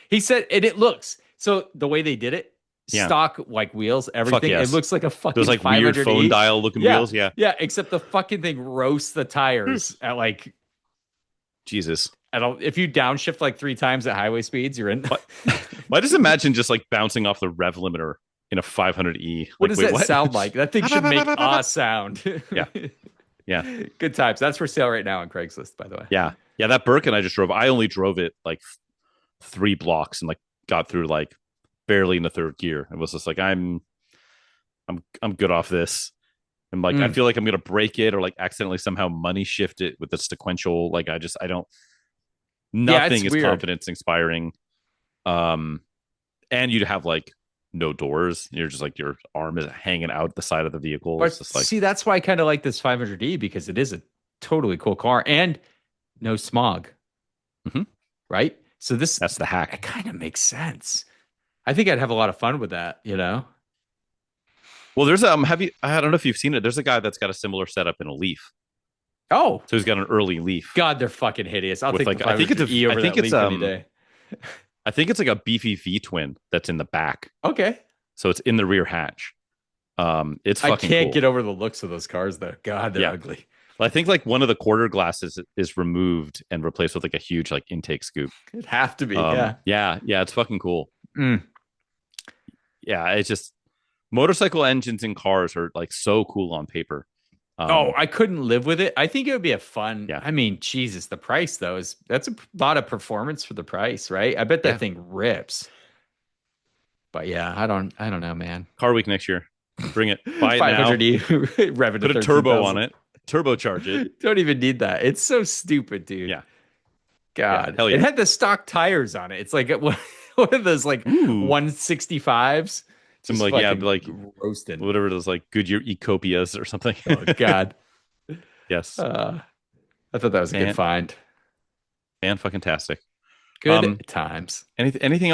He said, and it looks, so the way they did it, Yeah. stock like wheels, everything. yes. It looks like a fucking Those like weird 500e. phone dial looking wheels. Yeah. Yeah, except the fucking thing roasts the tires at like, Jesus. if you downshift like 3 times at highway speeds, you're in. I just imagine just like bouncing off the rev limiter in a 500e. What Like, does that sound like? That thing should make a sound. Yeah. Yeah. Good times. That's for sale right now on Craigslist, by the way. Yeah. Yeah. That Birkin I just drove, I only drove it like 3 blocks and like got through like barely in the third gear. It was just like, I'm good off this. And like, I feel like I'm going to break it or like accidentally somehow money shift it with the sequential. Like, I don't, nothing is weird. confidence inspiring. And you'd have like no doors. You're just like, your arm is hanging out the side of the vehicle. But it's just like, see, that's why I kind of like this 500e, because it is a totally cool car and no smog. Mhm. Right? So that's the hack. It kind of makes sense. I think I'd have a lot of fun with that, Well, there's I don't know if you've seen it. There's a guy that's got a similar setup in a Leaf. Oh, So he's got an early Leaf. God, they're fucking hideous. I'll With take like, the I think it's a, 500e over I think that it's Leaf any day. I think it's like a beefy V twin that's in the back. Okay. So it's in the rear hatch. It's fucking I can't cool. get over the looks of those cars though. God, they're ugly. I think like one of the quarter glasses is removed and replaced with like a huge like intake scoop. It'd have to be. Yeah. It's fucking cool. Mm. Yeah, it's just motorcycle engines in cars are like so cool on paper. I couldn't live with it. I think it would be a fun. Yeah. I mean, Jesus, the price though that's a lot of performance for the price, right? I bet that thing rips. But yeah, I don't know, man. Car week next year. Bring it. Buy it 500e, rev it to Put a turbo 13,000. on it. Turbocharge it. Don't even need that. It's so stupid, dude. Yeah. God. Yeah, hell yeah. It had the stock tires on it. It's like one of those like 165s. Some like, yeah, like roasted. whatever those like Goodyear Ecopias or something. Oh God. Yes. I thought that was a good find. Fan-fucking-tastic. Good times. Anything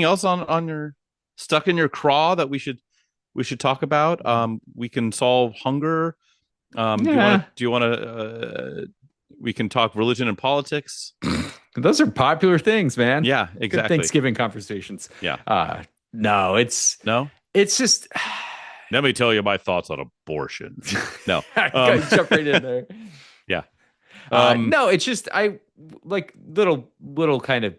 else on your stuck in your craw that we should talk about? We can solve hunger. Do you want to we can talk religion and politics. Those are popular things, man. Yeah, Good exactly. Thanksgiving conversations. Yeah. No, it's just let me tell you my thoughts on abortion. No. Jump right in there. Yeah. No, it's just I like little kind of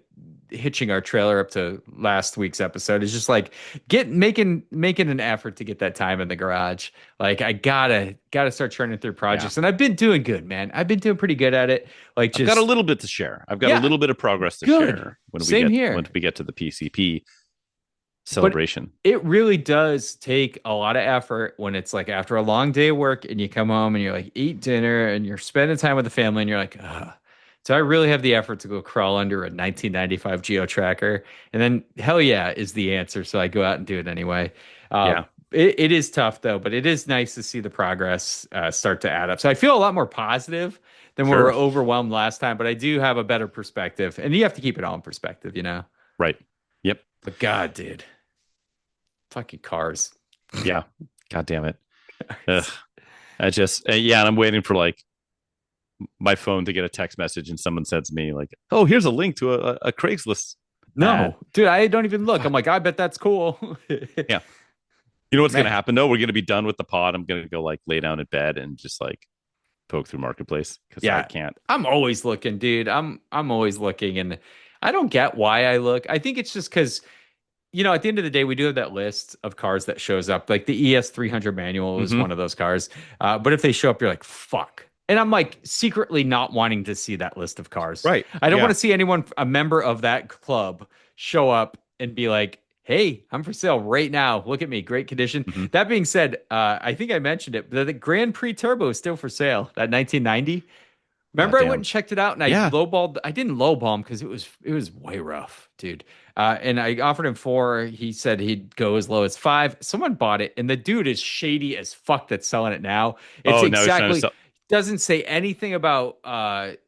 hitching our trailer up to last week's episode is just like making an effort to get that time in the garage. Like I gotta start churning through projects, and I've been doing good, man. I've been doing pretty good at it. Like I've got a little bit to share. I've got a little bit of progress to share when we get to the PCP celebration. But it really does take a lot of effort when it's like after a long day of work and you come home and you're like eat dinner and you're spending time with the family and you're like, Do I really have the effort to go crawl under a 1995 Geo Tracker? And then hell yeah is the answer. So I go out and do it anyway. Yeah, It is tough though, but it is nice to see the progress start to add up. So I feel a lot more positive than we were sure. overwhelmed last time, but I do have a better perspective. And you have to keep it all in perspective, you know? Right. Yep. But God, dude, fucking cars. Yeah. God damn it. Ugh. I just, yeah, and I'm waiting for like my phone to get a text message and someone says to me, like, oh, here's a link to a Craigslist. No, dude, I don't even look. I'm like, I bet that's cool. Yeah. You know what's Man. going to happen though? We're going to be done with the pod. I'm going to go like lay down in bed and just like poke through Marketplace because I can't. I'm always looking, dude. I'm always looking, and I don't get why I look. I think it's just because at the end of the day, we do have that list of cars that shows up. Like the ES 300 manual is one of those cars. But if they show up, you're like, fuck. And I'm like secretly not wanting to see that list of cars. Right. I don't want to see anyone, a member of that club, show up and be like, hey, I'm for sale right now. Look at me. Great condition. That being said, I think I mentioned it. The Grand Prix Turbo is still for sale. That 1990. Remember, I went and checked it out, and I lowballed. I didn't lowball him because it was way rough, dude. And I offered him 4. He said he'd go as low as 5. Someone bought it, and the dude is shady as fuck that's selling it now. It's exactly doesn't say anything about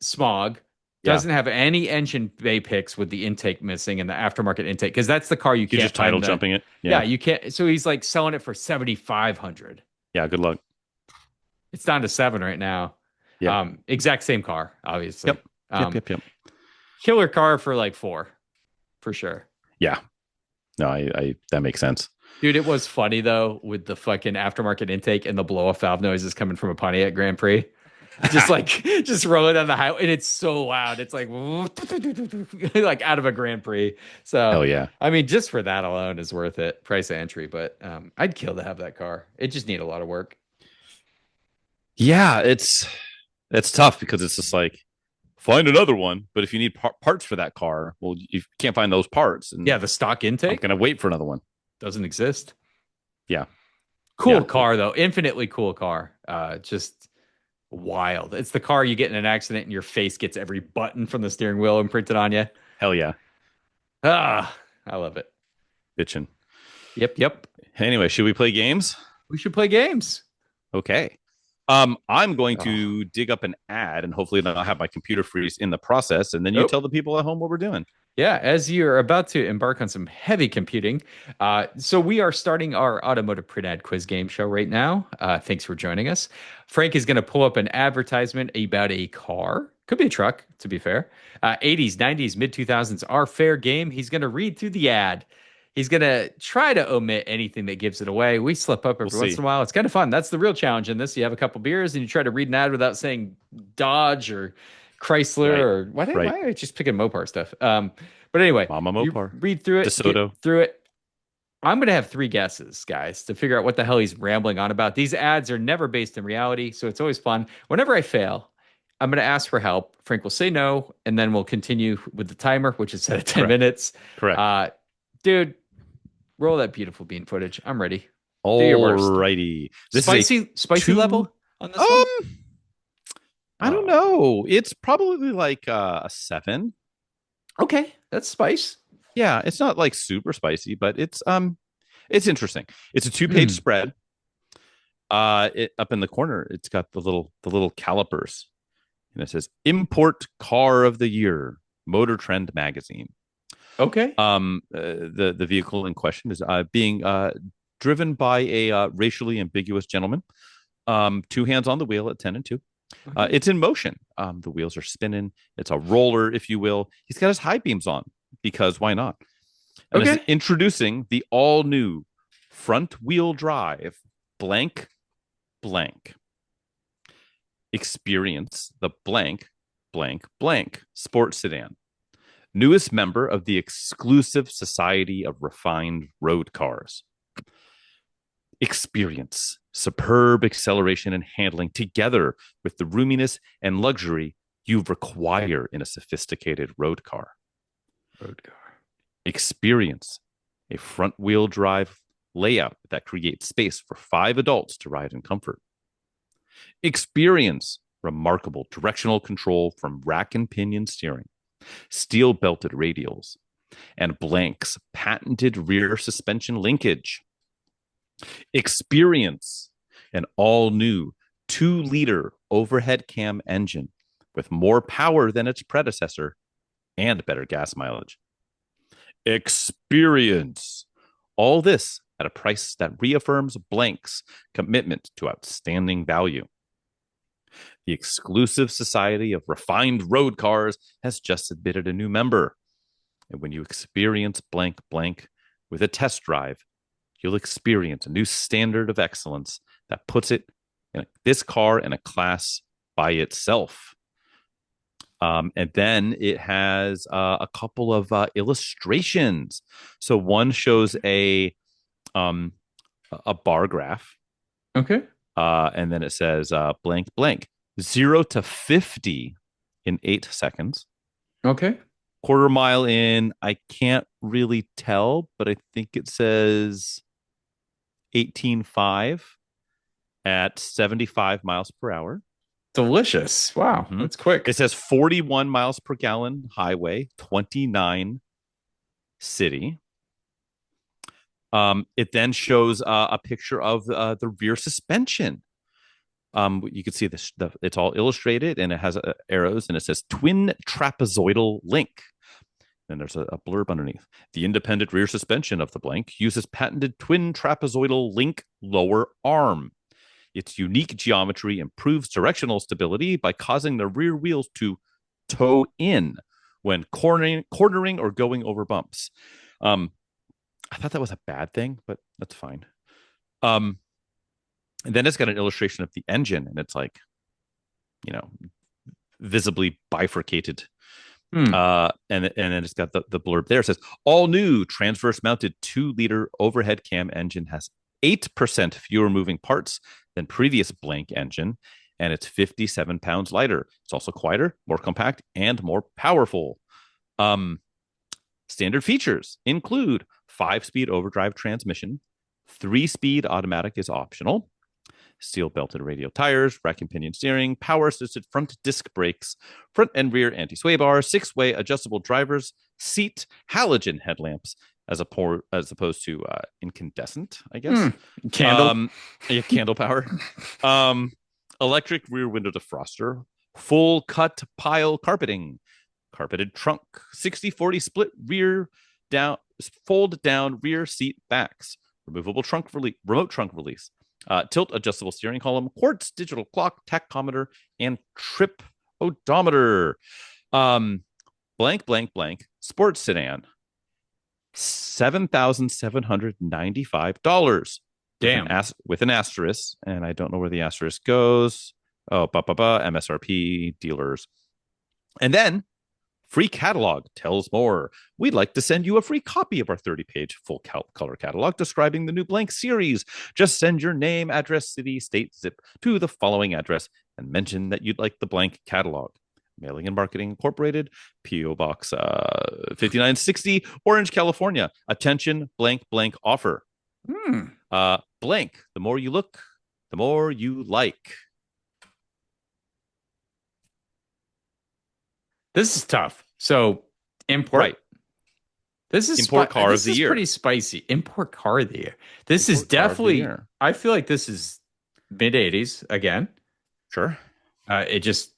smog. Doesn't have any engine bay picks with the intake missing and the aftermarket intake because that's the car you can't just title jumping it. Yeah, you can't. So he's like selling it for 7,500. Yeah, good luck. It's down to 7 right now. Yeah. Exact same car, obviously. Yep. Killer car for like 4, for sure. Yeah. No, I that makes sense. Dude, it was funny though with the fucking aftermarket intake and the blow off valve noises coming from a Pontiac Grand Prix. just rolling down the highway, and it's so loud. It's like like out of a Grand Prix. So hell yeah. I mean, just for that alone is worth it. Price of entry, but I'd kill to have that car. It just need a lot of work. Yeah, it's tough because it's just like find another one, but if you need parts for that car, well, you can't find those parts. And the stock intake. I'm gonna wait for another one. Doesn't exist. Yeah, cool car though, infinitely cool car. Just wild. It's the car you get in an accident and your face gets every button from the steering wheel imprinted on you. Hell yeah. I love it. Bitchin'. Yep. Anyway, should we play games? We should play games. Okay. I'm going to dig up an ad and hopefully not have my computer freeze in the process. And then you tell the people at home what we're doing. Yeah, as you're about to embark on some heavy computing. So we are starting our automotive print ad quiz game show right now. Thanks for joining us. Frank is going to pull up an advertisement about a car. Could be a truck, to be fair. 80s, 90s, mid 2000s are fair game. He's going to read through the ad. He's going to try to omit anything that gives it away. We slip up every once in a while. It's kind of fun. That's the real challenge in this. You have a couple beers and you try to read an ad without saying Dodge or Chrysler or why am I just picking Mopar stuff? But anyway, Mama Mopar. Read through it, DeSoto. get through it. I'm going to have 3 guesses, guys, to figure out what the hell he's rambling on about. These ads are never based in reality, so it's always fun. Whenever I fail, I'm going to ask for help. Frank will say no, and then we'll continue with the timer, which is set at 10 minutes. Correct. Dude, roll that beautiful bean footage. I'm ready. Alrighty. This spicy level on this one? I don't know. It's probably like a 7. Okay, that's spice. Yeah, it's not like super spicy, but it's interesting. It's a 2-page spread. Up in the corner, it's got the little calipers, and it says "Import Car of the Year, Motor Trend Magazine." Okay. The vehicle in question is being driven by a racially ambiguous gentleman. 2 hands on the wheel at 10 and 2. It's in motion. The wheels are spinning. It's a roller, if you will. He's got his high beams on because why not? And it's introducing the all new front wheel drive blank. Experience the blank sports sedan. Newest member of the exclusive Society of Refined Road Cars. Experience superb acceleration and handling together with the roominess and luxury you require in a sophisticated road car. Experience a front-wheel drive layout that creates space for 5 adults to ride in comfort. Experience remarkable directional control from rack and pinion steering, steel belted radials, and Blank's patented rear suspension linkage. Experience an all new 2-liter overhead cam engine with more power than its predecessor and better gas mileage. Experience all this at a price that reaffirms Blank's commitment to outstanding value. The exclusive Society of Refined Road Cars has just admitted a new member. And when you experience blank blank with a test drive, you'll experience a new standard of excellence that puts this car in a class by itself. And then it has a couple of illustrations. So one shows a bar graph. Okay. And then it says blank blank 0 to 50 in 8 seconds. Okay. Quarter mile in, I can't really tell, but I think it says 18.5 at 75 miles per hour. Delicious. Wow. Mm-hmm. That's quick. It says 41 miles per gallon highway, 29 city. It then shows a picture of the rear suspension. You can see this. It's all illustrated, and it has arrows, and it says twin trapezoidal link. Then there's a blurb underneath. The independent rear suspension of the blank uses patented twin trapezoidal link lower arm. Its unique geometry improves directional stability by causing the rear wheels to toe in when cornering or going over bumps. I thought that was a bad thing, but that's fine. And then it's got an illustration of the engine, and it's like, visibly bifurcated. And then it's got the blurb there. It says, all new transverse mounted 2-liter overhead cam engine has 8% fewer moving parts than previous blank engine, and it's 57 pounds lighter. It's also quieter, more compact, and more powerful. Standard features include 5-speed overdrive transmission, 3-speed automatic is optional, steel belted radial tires, rack and pinion steering, power assisted front disc brakes, front and rear anti-sway bar, 6-way adjustable driver's seat, halogen headlamps, as opposed to incandescent, I guess. Candle. Candle power. Electric rear window defroster, full cut pile carpeting, carpeted trunk, 60-40 split rear down, fold down rear seat backs, removable remote trunk release, tilt adjustable steering column, quartz digital clock, tachometer, and trip odometer. Blank blank blank sports sedan, $7,795. Damn. With an asterisk, and I don't know where the asterisk goes. Oh, MSRP dealers. And then free catalog tells more. We'd like to send you a free copy of our 30-page full color catalog describing the new blank series. Just send your name, address, city, state, zip to the following address and mention that you'd like the blank catalog. Mailing and Marketing Incorporated, P.O. Box 5960, Orange, California. Attention, blank blank offer. Blank, the more you look, the more you like. This is tough. So import. Right. This is import car of the year. Pretty spicy. Import car of the year. This is definitely. I feel like this is mid 80s again. Sure. It just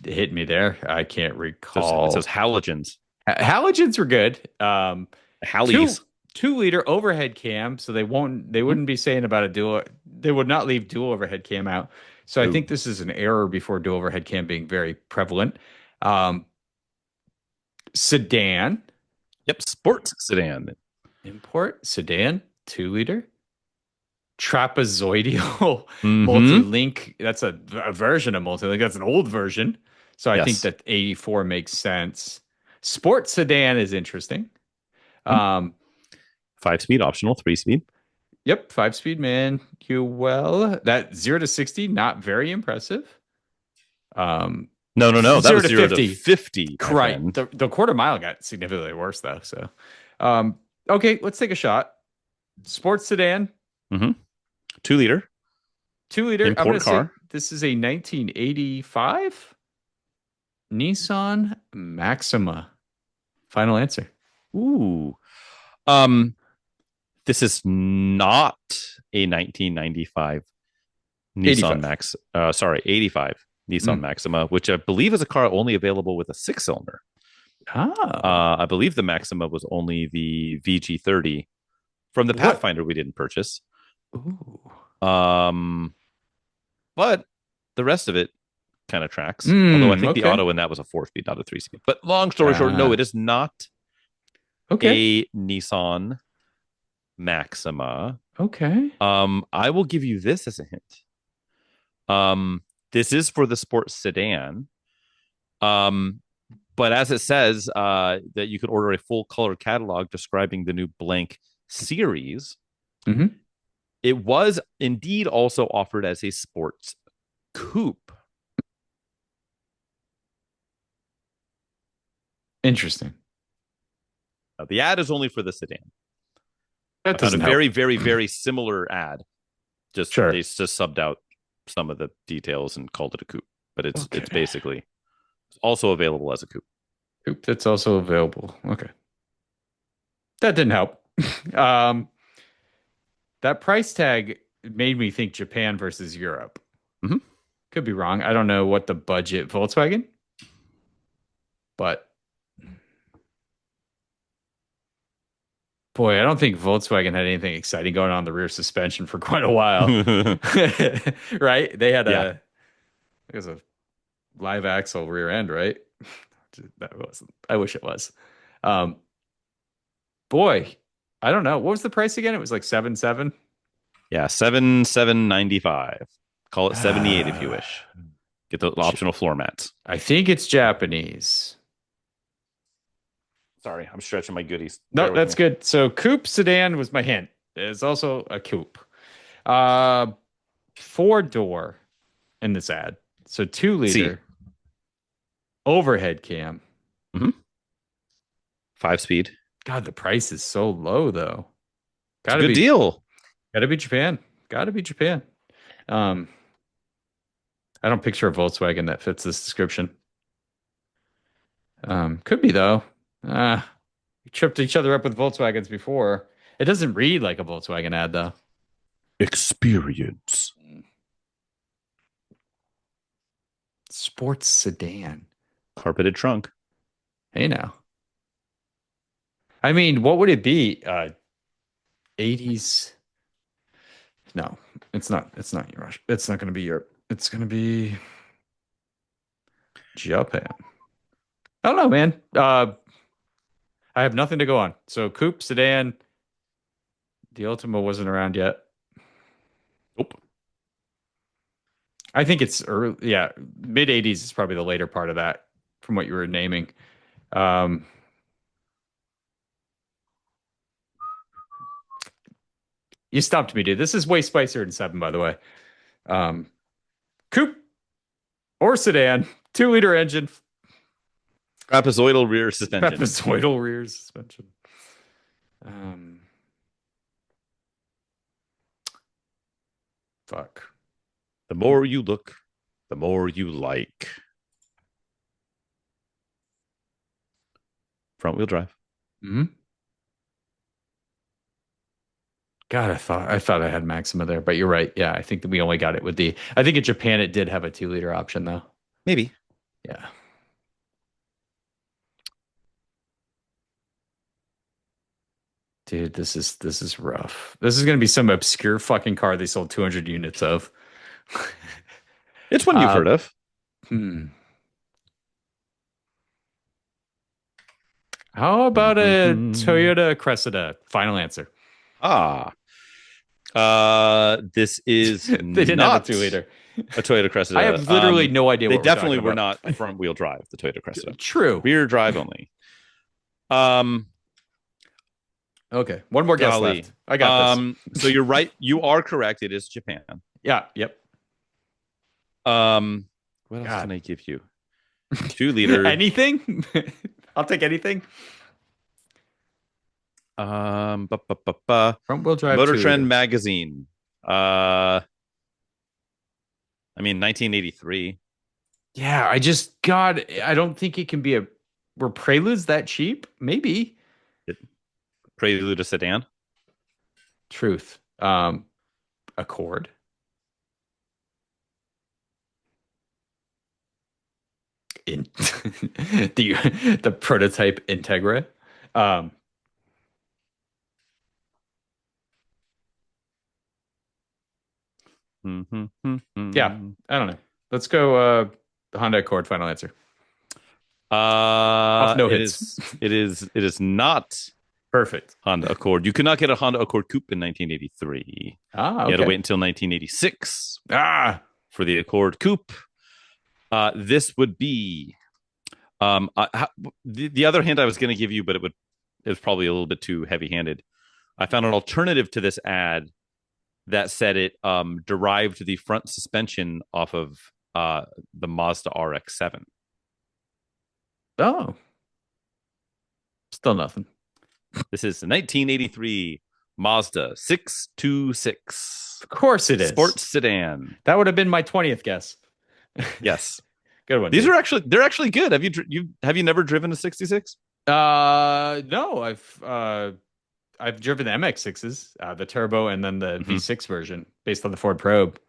hit me there. I can't recall. It says halogens. Halogens were good. Hallies. 2-liter overhead cam, so they wouldn't be saying about a dual. They would not leave dual overhead cam out. So I think this is an error before dual overhead cam being very prevalent. Sedan. Yep, sports sedan. Import sedan, 2-liter. Trapezoidal multi-link. That's a version of multi-link. That's an old version. So I think that 84 makes sense. Sports sedan is interesting. 5-speed optional, 3-speed. Yep, 5-speed manual. That 0 to 60, not very impressive. No. That was 0 to 50. Right. The quarter mile got significantly worse though. So, okay, let's take a shot. Sports sedan. 2-liter. 2-liter. Import car. this is a 1985 Nissan Maxima. Final answer. Ooh. This is not a 1995 Nissan 85 Nissan Maxima, which I believe is a car only available with a 6-cylinder. I believe the Maxima was only the VG30 from the Pathfinder we didn't purchase. Ooh. But the rest of it kind of tracks. Although I think the auto in that was a 4-speed, not a 3-speed. But long story short, no, it is not a Nissan Maxima. Okay. I will give you this as a hint. This is for the sports sedan. But as it says that you can order a full color catalog describing the new blank series, it was indeed also offered as a sports coupe. Interesting. The ad is only for the sedan. That doesn't very, very, very similar ad. They just subbed out some of the details and called it a coupe, but it's basically also available as a coupe. Coupe that's also available. Okay. That didn't help. That price tag made me think Japan versus Europe. Could be wrong. I don't know what the budget Volkswagen, but boy, I don't think Volkswagen had anything exciting going on the rear suspension for quite a while. Right? They had it was a live axle rear end, right? That wasn't. I wish it was. Boy, I don't know. What was the price again? It was like 7.7. Yeah, 7,795. Call it 78 if you wish. Get the optional floor mats. I think it's Japanese. Sorry, I'm stretching my goodies. No, that's good. So coupe sedan was my hint. There's also a coupe. 4-door in this ad. So 2-liter. Overhead cam. 5-speed. God, the price is so low though. Good deal. Gotta be Japan. I don't picture a Volkswagen that fits this description. Could be though. We tripped each other up with Volkswagens before. It doesn't read like a Volkswagen ad though. Experience. Sports sedan. Carpeted trunk. Hey now. I mean, what would it be? 80s? No, it's not. It's not Europe. It's not going to be Europe. It's going to be Japan. I don't know, man. I have nothing to go on. So coupe, sedan. The Ultima wasn't around yet. Nope. I think it's early. Yeah, mid 80s is probably the later part of that from what you were naming. You stumped me, dude. This is way spicier than 7, by the way. Coupe or sedan, 2-liter engine. Trapezoidal rear suspension. Trapezoidal rear suspension. Fuck. The more you look, the more you like. Front wheel drive. God, I thought I had Maxima there, but you're right. Yeah, I think that we only got it with the. I think in Japan it did have a 2-liter option though. Maybe. Yeah. Dude, this is rough. This is gonna be some obscure fucking car they sold 200 units of. It's one you've heard of. How about a Toyota Cressida? Final answer. This is they didn't not have a 2-liter. A Toyota Cressida. I have literally no idea. They what definitely we're were not front wheel drive. The Toyota Cressida. True. Rear drive only. Okay. One more guess left. I got this. So you're right. You are correct. It is Japan. Yeah. Yep. What else can I give you? 2-liter. Anything? I'll take anything. Front wheel drive. Motor Trend magazine. I I mean, 1983. Yeah, I don't think it can be were Preludes that cheap? Maybe. Prelude to Sedan. Truth. Accord. In the prototype Integra. Um, yeah, I don't know. Let's go the Honda Accord final answer. Off no It hits. is. It is not Perfect. Honda Accord. You could not get a Honda Accord Coupe in 1983. Ah, You had to okay. wait until 1986 for the Accord Coupe. This would be the other hint I was going to give you, but it was probably a little bit too heavy-handed. I found an alternative to this ad that said it derived the front suspension off of the Mazda RX-7. Oh. Still nothing. This is the 1983 Mazda 626. Of course it is. Sports sedan. That would have been my 20th guess. Yes. Good one. These are actually good. Have you never driven a 66? No, I've driven the MX6s, the turbo and then the V6 version based on the Ford Probe.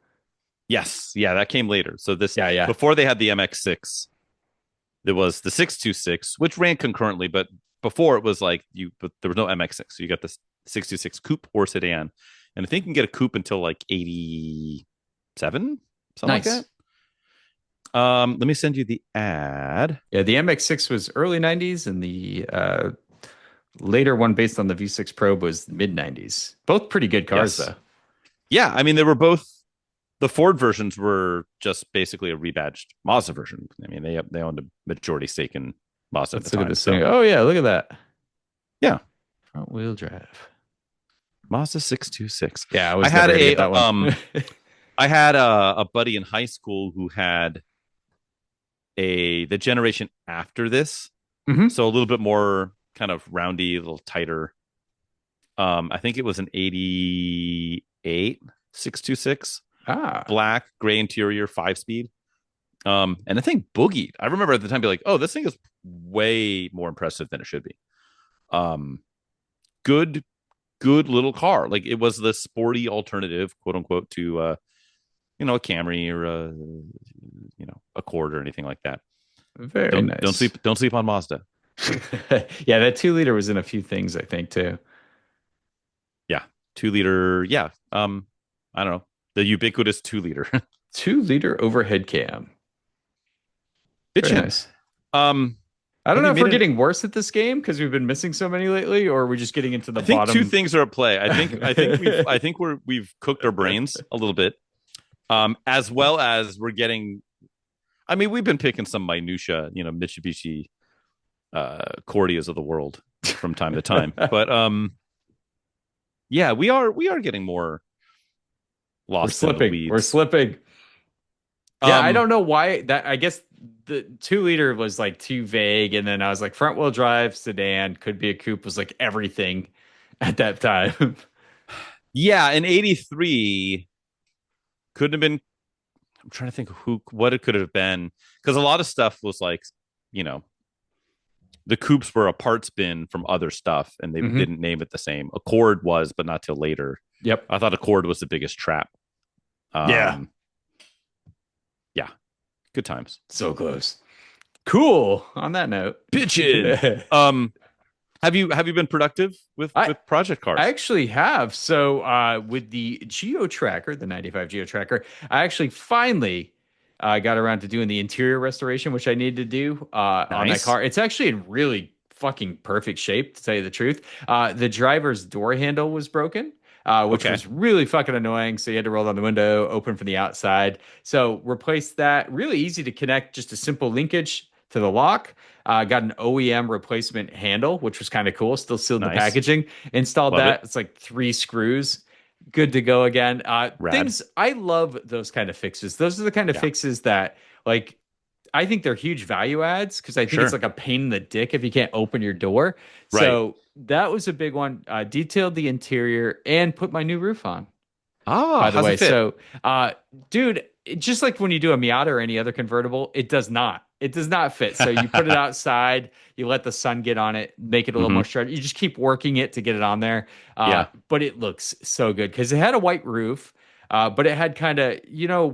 Yes. Yeah, that came later. So yeah. Before they had the MX6, there was the 626, which ran concurrently, but before it was like but there was no MX6. So you got the 626 coupe or sedan. And I think you can get a coupe until like 87, something like that. Let me send you the ad. Yeah, the MX6 was early 90s and the later one based on the V6 Probe was mid 90s. Both pretty good cars though. Yeah, I mean they were both. The Ford versions were just basically a rebadged Mazda version. I mean they owned a majority stake in Mazda at the time. So. Oh yeah, look at that. Yeah, front wheel drive. Mazda 626. Yeah, I had that one. I had a buddy in high school who had the generation after this, so a little bit more kind of roundy, a little tighter. I think it was an 88 626. Black, gray interior, 5-speed. And the thing boogied. I remember at the time being like, oh, this thing is way more impressive than it should be. Good little car. Like it was the sporty alternative, quote unquote, to a Camry or a Accord or anything like that. Very nice. Don't sleep on Mazda. Yeah, that 2-liter was in a few things, I think, too. Yeah, 2-liter. Yeah. I don't know. The ubiquitous 2-liter. 2-liter overhead cam. Very nice. I don't know if we're getting worse at this game because we've been missing so many lately, or we're just getting into the bottom. I think two things are at play. I think we've cooked our brains a little bit, as well as we're getting. I mean, we've been picking some minutia, Mitsubishi Cordias of the world from time to time, but yeah, we are getting more lost. We're slipping. Yeah, I don't know why that. I guess the 2-liter was like too vague, and then I was like, front wheel drive sedan could be a coupe was like everything at that time. Yeah, in 83 couldn't have been. I'm trying to think what it could have been, because a lot of stuff was like, the coupes were a parts bin from other stuff, and they didn't name it the same. Accord was, but not till later. Yep, I thought Accord was the biggest trap. Yeah, good times. So close. Cool. On that note, bitchin'. Have you been productive with project cars? I actually have. So with the Geo Tracker, the 95 Geo Tracker, I actually finally got around to doing the interior restoration, which I needed to do on that car. It's actually in really fucking perfect shape, to tell you the truth. The driver's door handle was broken. Which was really fucking annoying. So you had to roll down the window, open from the outside. So replaced that. Really easy to connect, just a simple linkage to the lock. Got an OEM replacement handle, which was kind of cool. Still sealed the packaging. Installed that. It's like 3 screws. Good to go again. Things I love those kind of fixes. Those are the kind of fixes that like I think they're huge value adds because I think it's like a pain in the dick if you can't open your door. Right. So that was a big one. Detailed the interior and put my new roof on. Oh, by the way. So, dude, just like when you do a Miata or any other convertible, it does not. It does not fit. So you put it outside, you let the sun get on it, make it a little Hmm. more stretchy. You just keep working it to get it on there. Yeah, But it looks so good because it had a white roof. But it had kind of,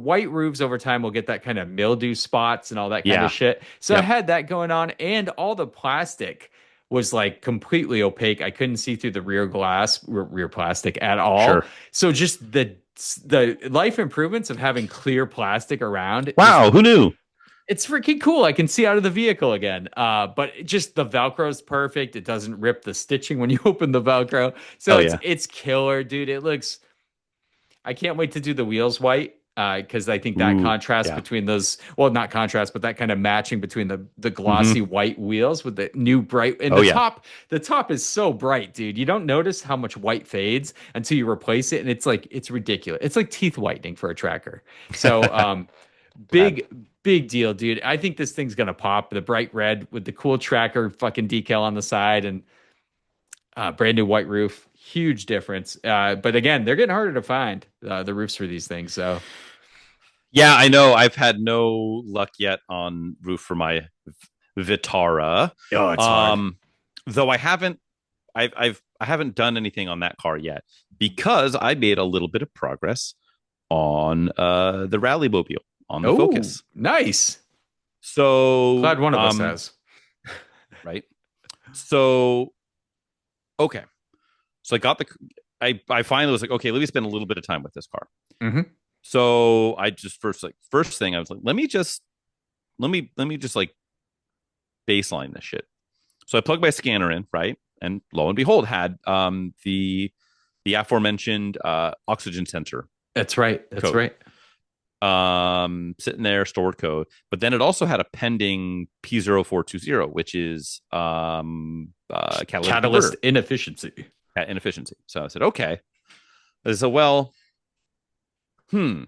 white roofs over time will get that kind of mildew spots and all that kind of yeah, shit. So I yep, had that going on, and all the plastic was like completely opaque. I couldn't see through the rear glass, rear plastic at all. sure. So just the life improvements of having clear plastic around, just Wow, who knew? it's freaking cool. I can see out of the vehicle again. But just the Velcro is perfect. It doesn't rip the stitching when you open the Velcro. So Hell it's yeah. it's killer, dude. It looks I can't wait to do the wheels white because I think that Ooh, contrast yeah. between those, well, not contrast, but that kind of matching between the Hmm. glossy white wheels with the new bright and Oh yeah. the top is so bright, dude. You don't notice how much white fades until you replace it, and it's ridiculous. It's like teeth whitening for a tracker. So Rad. big deal, dude. I think this thing's gonna pop. The bright red with the cool tracker fucking decal on the side and brand new white roof, huge difference. But again, they're getting harder to find the roofs for these things. So Yeah, I know. I've had no luck yet on roof for my Vitara. oh, it's hard. Um, though I haven't done anything on that car yet because I made a little bit of progress on the Rally Mobile on the Oh, Focus. nice. So Glad one of us has. right. So okay. So I finally was like, okay, let me spend a little bit of time with this car. Hmm. So I just first thing I was like, let me just like baseline this shit. So I plugged my scanner in, right? And lo and behold, had the aforementioned oxygen sensor That's right. That's code right. sitting there, stored code. But then it also had a pending P0420, which is catalytic Catalyst converter inefficiency. inefficiency. So I said, okay. I said, well, hmm.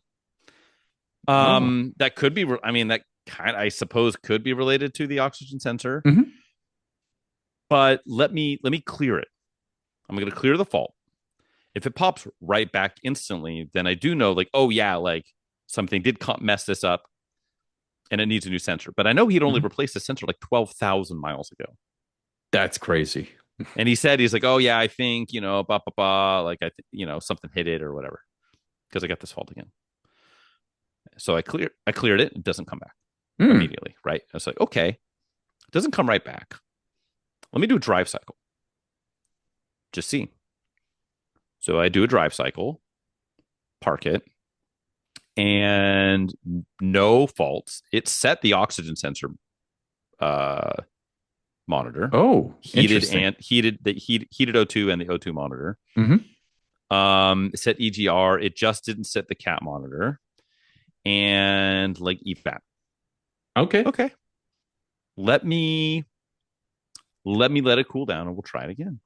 Oh. That could be. I mean, that I suppose could be related to the oxygen sensor. Hmm. But let me clear it. I'm going to clear the fault. If it pops right back instantly, then I do know, like, oh yeah, like something did mess this up, and it needs a new sensor. But I know he'd only Hmm. replaced the sensor like 12,000 miles ago. That's crazy. And he's like, oh yeah, I think blah blah blah, like something hit it or whatever, because I got this fault again. So I cleared it. It doesn't come back Hmm. immediately, right? I was like, okay, it doesn't come right back. Let me do a drive cycle. Just see. So I do a drive cycle, park it, and no faults. It set the oxygen sensor uh, monitor, Oh, interesting. heated O2 and the O2 monitor. Hmm. It set EGR. It just didn't set the cat monitor and like EFAT. Okay. Okay, let me let it cool down and we'll try it again.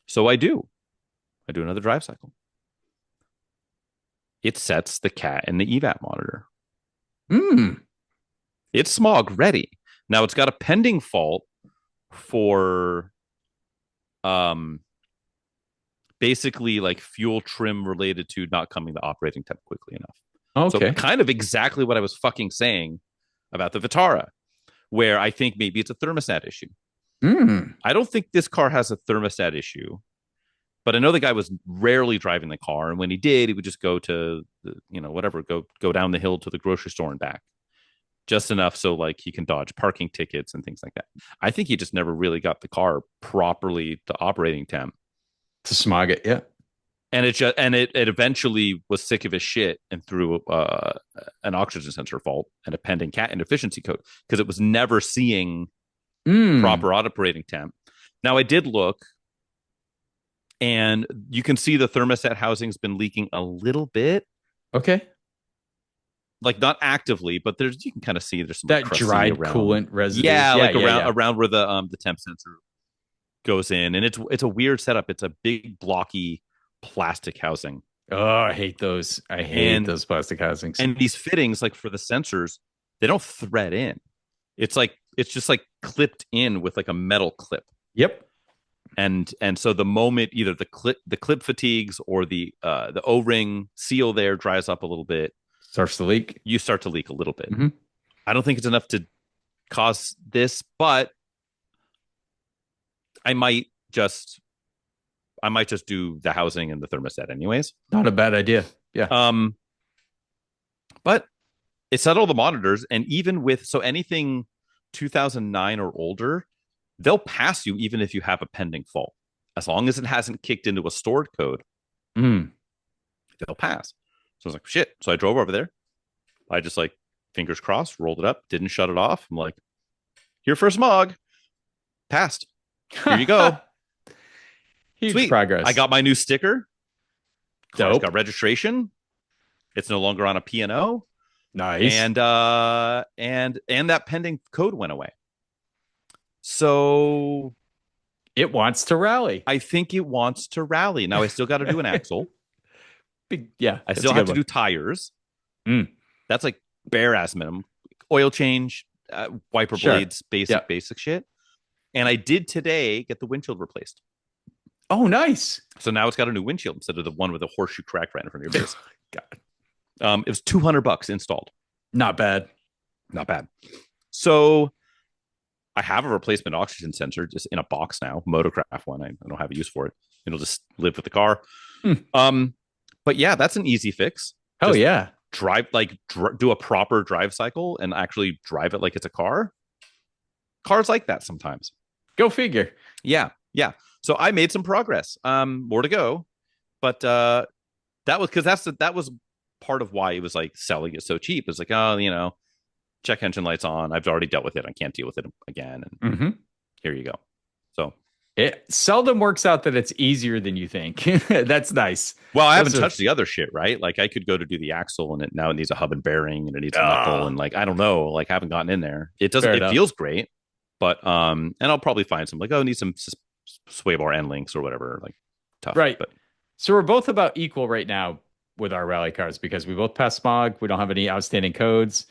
So I do. I do another drive cycle. It sets the cat and the EVAT monitor. Hmm. It's smog ready. Now it's got a pending fault for basically like fuel trim related to not coming to operating temp quickly enough. So Okay. kind of exactly what I was fucking saying about the Vitara, where I think maybe it's a thermostat issue. Hmm. I don't think this car has a thermostat issue, but I know the guy was rarely driving the car, and when he did, he would just go to whatever, go down the hill to the grocery store and back, just enough so like he can dodge parking tickets and things like that. I think he just never really got the car properly to operating temp, To smog it. Yeah. and it eventually was sick of his shit and threw an oxygen sensor fault and a pending cat inefficiency code because it was never seeing Hmm. proper operating temp. Now I did look, and you can see the thermostat housing's been leaking a little bit, Okay. like not actively, but you can kind of see there's some like That crusty dried around. coolant residue. Yeah, Yeah. like Yeah. Yeah. around where the temp sensor goes in, and it's a weird setup. It's a big blocky plastic housing, Oh, I hate those. I hate and those plastic housings. these fittings, like for the sensors, they don't thread in. It's just like clipped in with like a metal clip. Yep. And so the moment either the clip fatigues or the O-ring seal there dries up a little bit, Starts to leak. You start to leak a little bit. Mm-hmm. I don't think it's enough to cause this, but I might just do the housing and the thermostat anyways. Not a bad idea. Yeah. But it set all the monitors, and even with anything 2009 or older, they'll pass you even if you have a pending fault, as long as it hasn't kicked into a stored code. They'll pass. So I was like, shit. So I drove over there. I just like fingers crossed, rolled it up, didn't shut it off. I'm like, here for smog. Passed. Here you go. Huge Sweet progress. I got my new sticker. Dope. Got registration. It's no longer on a P&O. Nice. And that pending code went away. So it wants to rally. I think it wants to rally. Now I still got to do an axle. I still have to do tires. That's like bare ass minimum. Oil change, wiper blades, basic shit. And I did today get the windshield replaced. Oh, nice. So now it's got a new windshield instead of the one with a horseshoe crack right in front of your face. God. It was $200 installed. Not bad. So I have a replacement oxygen sensor just in a box now, Motocraft one. I don't have a use for it. It'll just live with the car. But yeah, that's an easy fix. Oh yeah. Do a proper drive cycle and actually drive it like it's a car. Cars like that sometimes. Go figure. Yeah. So I made some progress. More to go, but that was because that was part of why it was like selling it so cheap. It's like, oh, check engine lights on. I've already dealt with it. I can't deal with it again. And here you go. So it seldom works out that it's easier than you think. That's nice. Well, I haven't touched the other shit, right? Like I could go to do the axle and it needs a hub and bearing and it needs a knuckle and like I don't know, like haven't gotten in there. It doesn't. It feels great, but and I'll probably find some like need some sway bar end links or whatever, like tough. Right. But so we're both about equal right now with our rally cars because we both passed smog. We don't have any outstanding codes,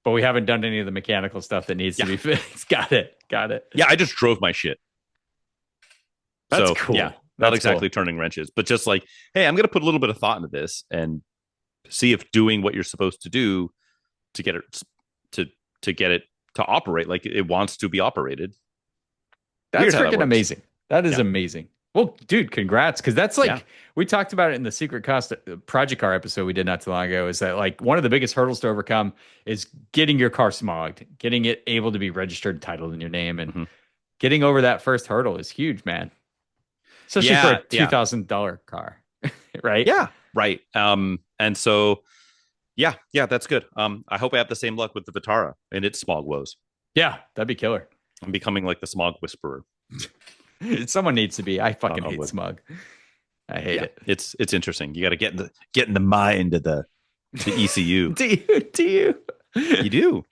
but we haven't done any of the mechanical stuff that needs to be fixed. Got it. Yeah, I just drove my shit. That's cool. Yeah, not exactly turning wrenches, but just like, hey, I'm going to put a little bit of thought into this and see if doing what you're supposed to do to get it to get it to operate like it wants to be operated. That's freaking amazing. That is amazing. Well, dude, congrats. Because that's like, we talked about it in the Secret Cost Project Car episode we did not too long ago, is that like one of the biggest hurdles to overcome is getting your car smogged, getting it able to be registered, titled in your name. And getting over that first hurdle is huge, man. Especially for a $2,000 car. Right? Yeah. Right. And so, yeah, that's good. I hope I have the same luck with the Vitara and its smog woes. Yeah, that'd be killer. I'm becoming like the smog whisperer. Someone needs to be. I fucking hate smog. I hate it. It's interesting. You got to get in the mind of the ECU. Do you? You do.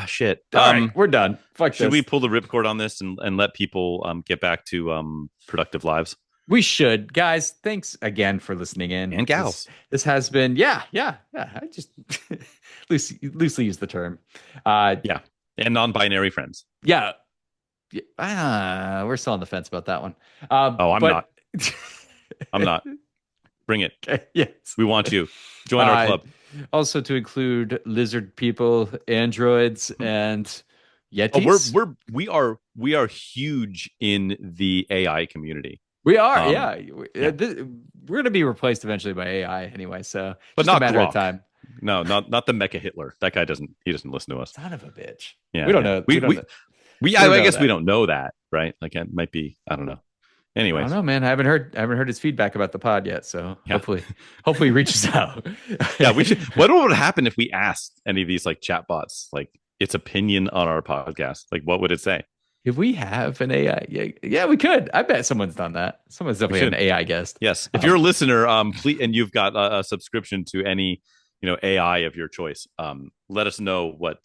Shit. All right, we're done. Should we pull the ripcord on this and let people get back to productive lives? We should, guys. Thanks again for listening in, and gals. This has been, I just loosely use the term, and non-binary friends. Yeah, we're still on the fence about that one. I'm not. I'm not. Bring it. Okay, yes, we want you. Join our club. Also to include lizard people, androids, and Yetis. We are huge in the AI community. We are, we're going to be replaced eventually by AI anyway, so but just not a matter Grok. of time. No, not the Mecha Hitler. That guy doesn't listen to us. Son of a bitch. Yeah, we don't know. I guess we don't know that, right? Like it might be. I don't know. Anyways, I don't know, man. I haven't heard his feedback about the pod yet, so hopefully he reaches out. Yeah, we should. What would happen if we asked any of these like chatbots like its opinion on our podcast? Like, what would it say? If we have an AI, yeah, we could. I bet someone's done that. Someone's definitely an AI guest. Yes, if you're a listener, please, and you've got a subscription to any AI of your choice, let us know what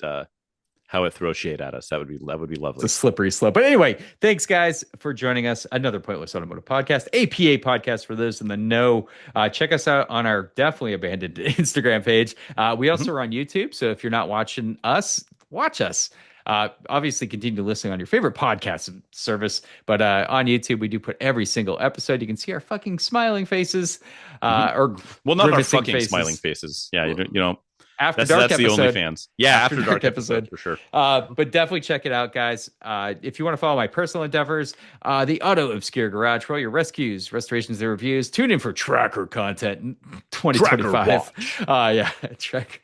how it throws shade at us. That would be lovely. It's a slippery slope. But anyway, thanks guys for joining us. Another Pointless Automotive podcast, APA podcast for those in the know. Check us out on our definitely abandoned Instagram page. We also are on YouTube. So if you're not watching us, watch us. Obviously, continue to listen on your favorite podcast service, but on YouTube, we do put every single episode. You can see our fucking smiling faces, or well, not our grimacing fucking faces. smiling faces. Yeah, you know. After Dark that's episode. the only fans. Yeah, after dark episode for sure. But definitely check it out, guys. If you want to follow my personal endeavors, the Auto Obscure Garage for all your rescues, restorations, and reviews. Tune in for tracker content in 2025. Yeah, track.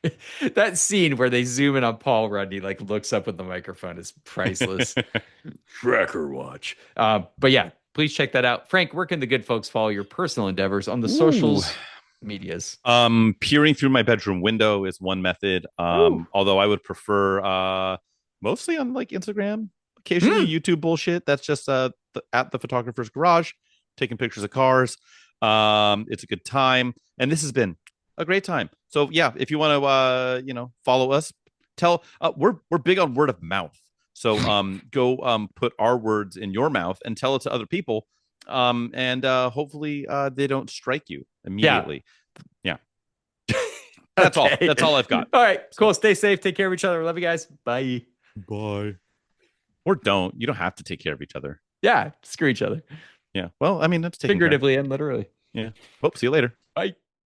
That scene where they zoom in on Paul Rudd, he like looks up with the microphone is priceless. Tracker watch. But yeah, please check that out. Frank, where can the good folks follow your personal endeavors on the socials? Medias. Peering through my bedroom window is one method. Although I would prefer mostly on like Instagram, occasionally YouTube bullshit. That's just at the photographer's garage, taking pictures of cars. It's a good time, and this has been a great time. So yeah, if you want to follow us, we're big on word of mouth. So go put our words in your mouth and tell it to other people. And hopefully they don't strike you immediately. Yeah. That's all. That's all I've got. All right. Cool. Stay safe. Take care of each other. Love you guys. Bye. Bye. Or don't. You don't have to take care of each other. Yeah. Screw each other. Yeah. Well, I mean, that's figuratively and literally. Yeah. Hope. See you later. Bye.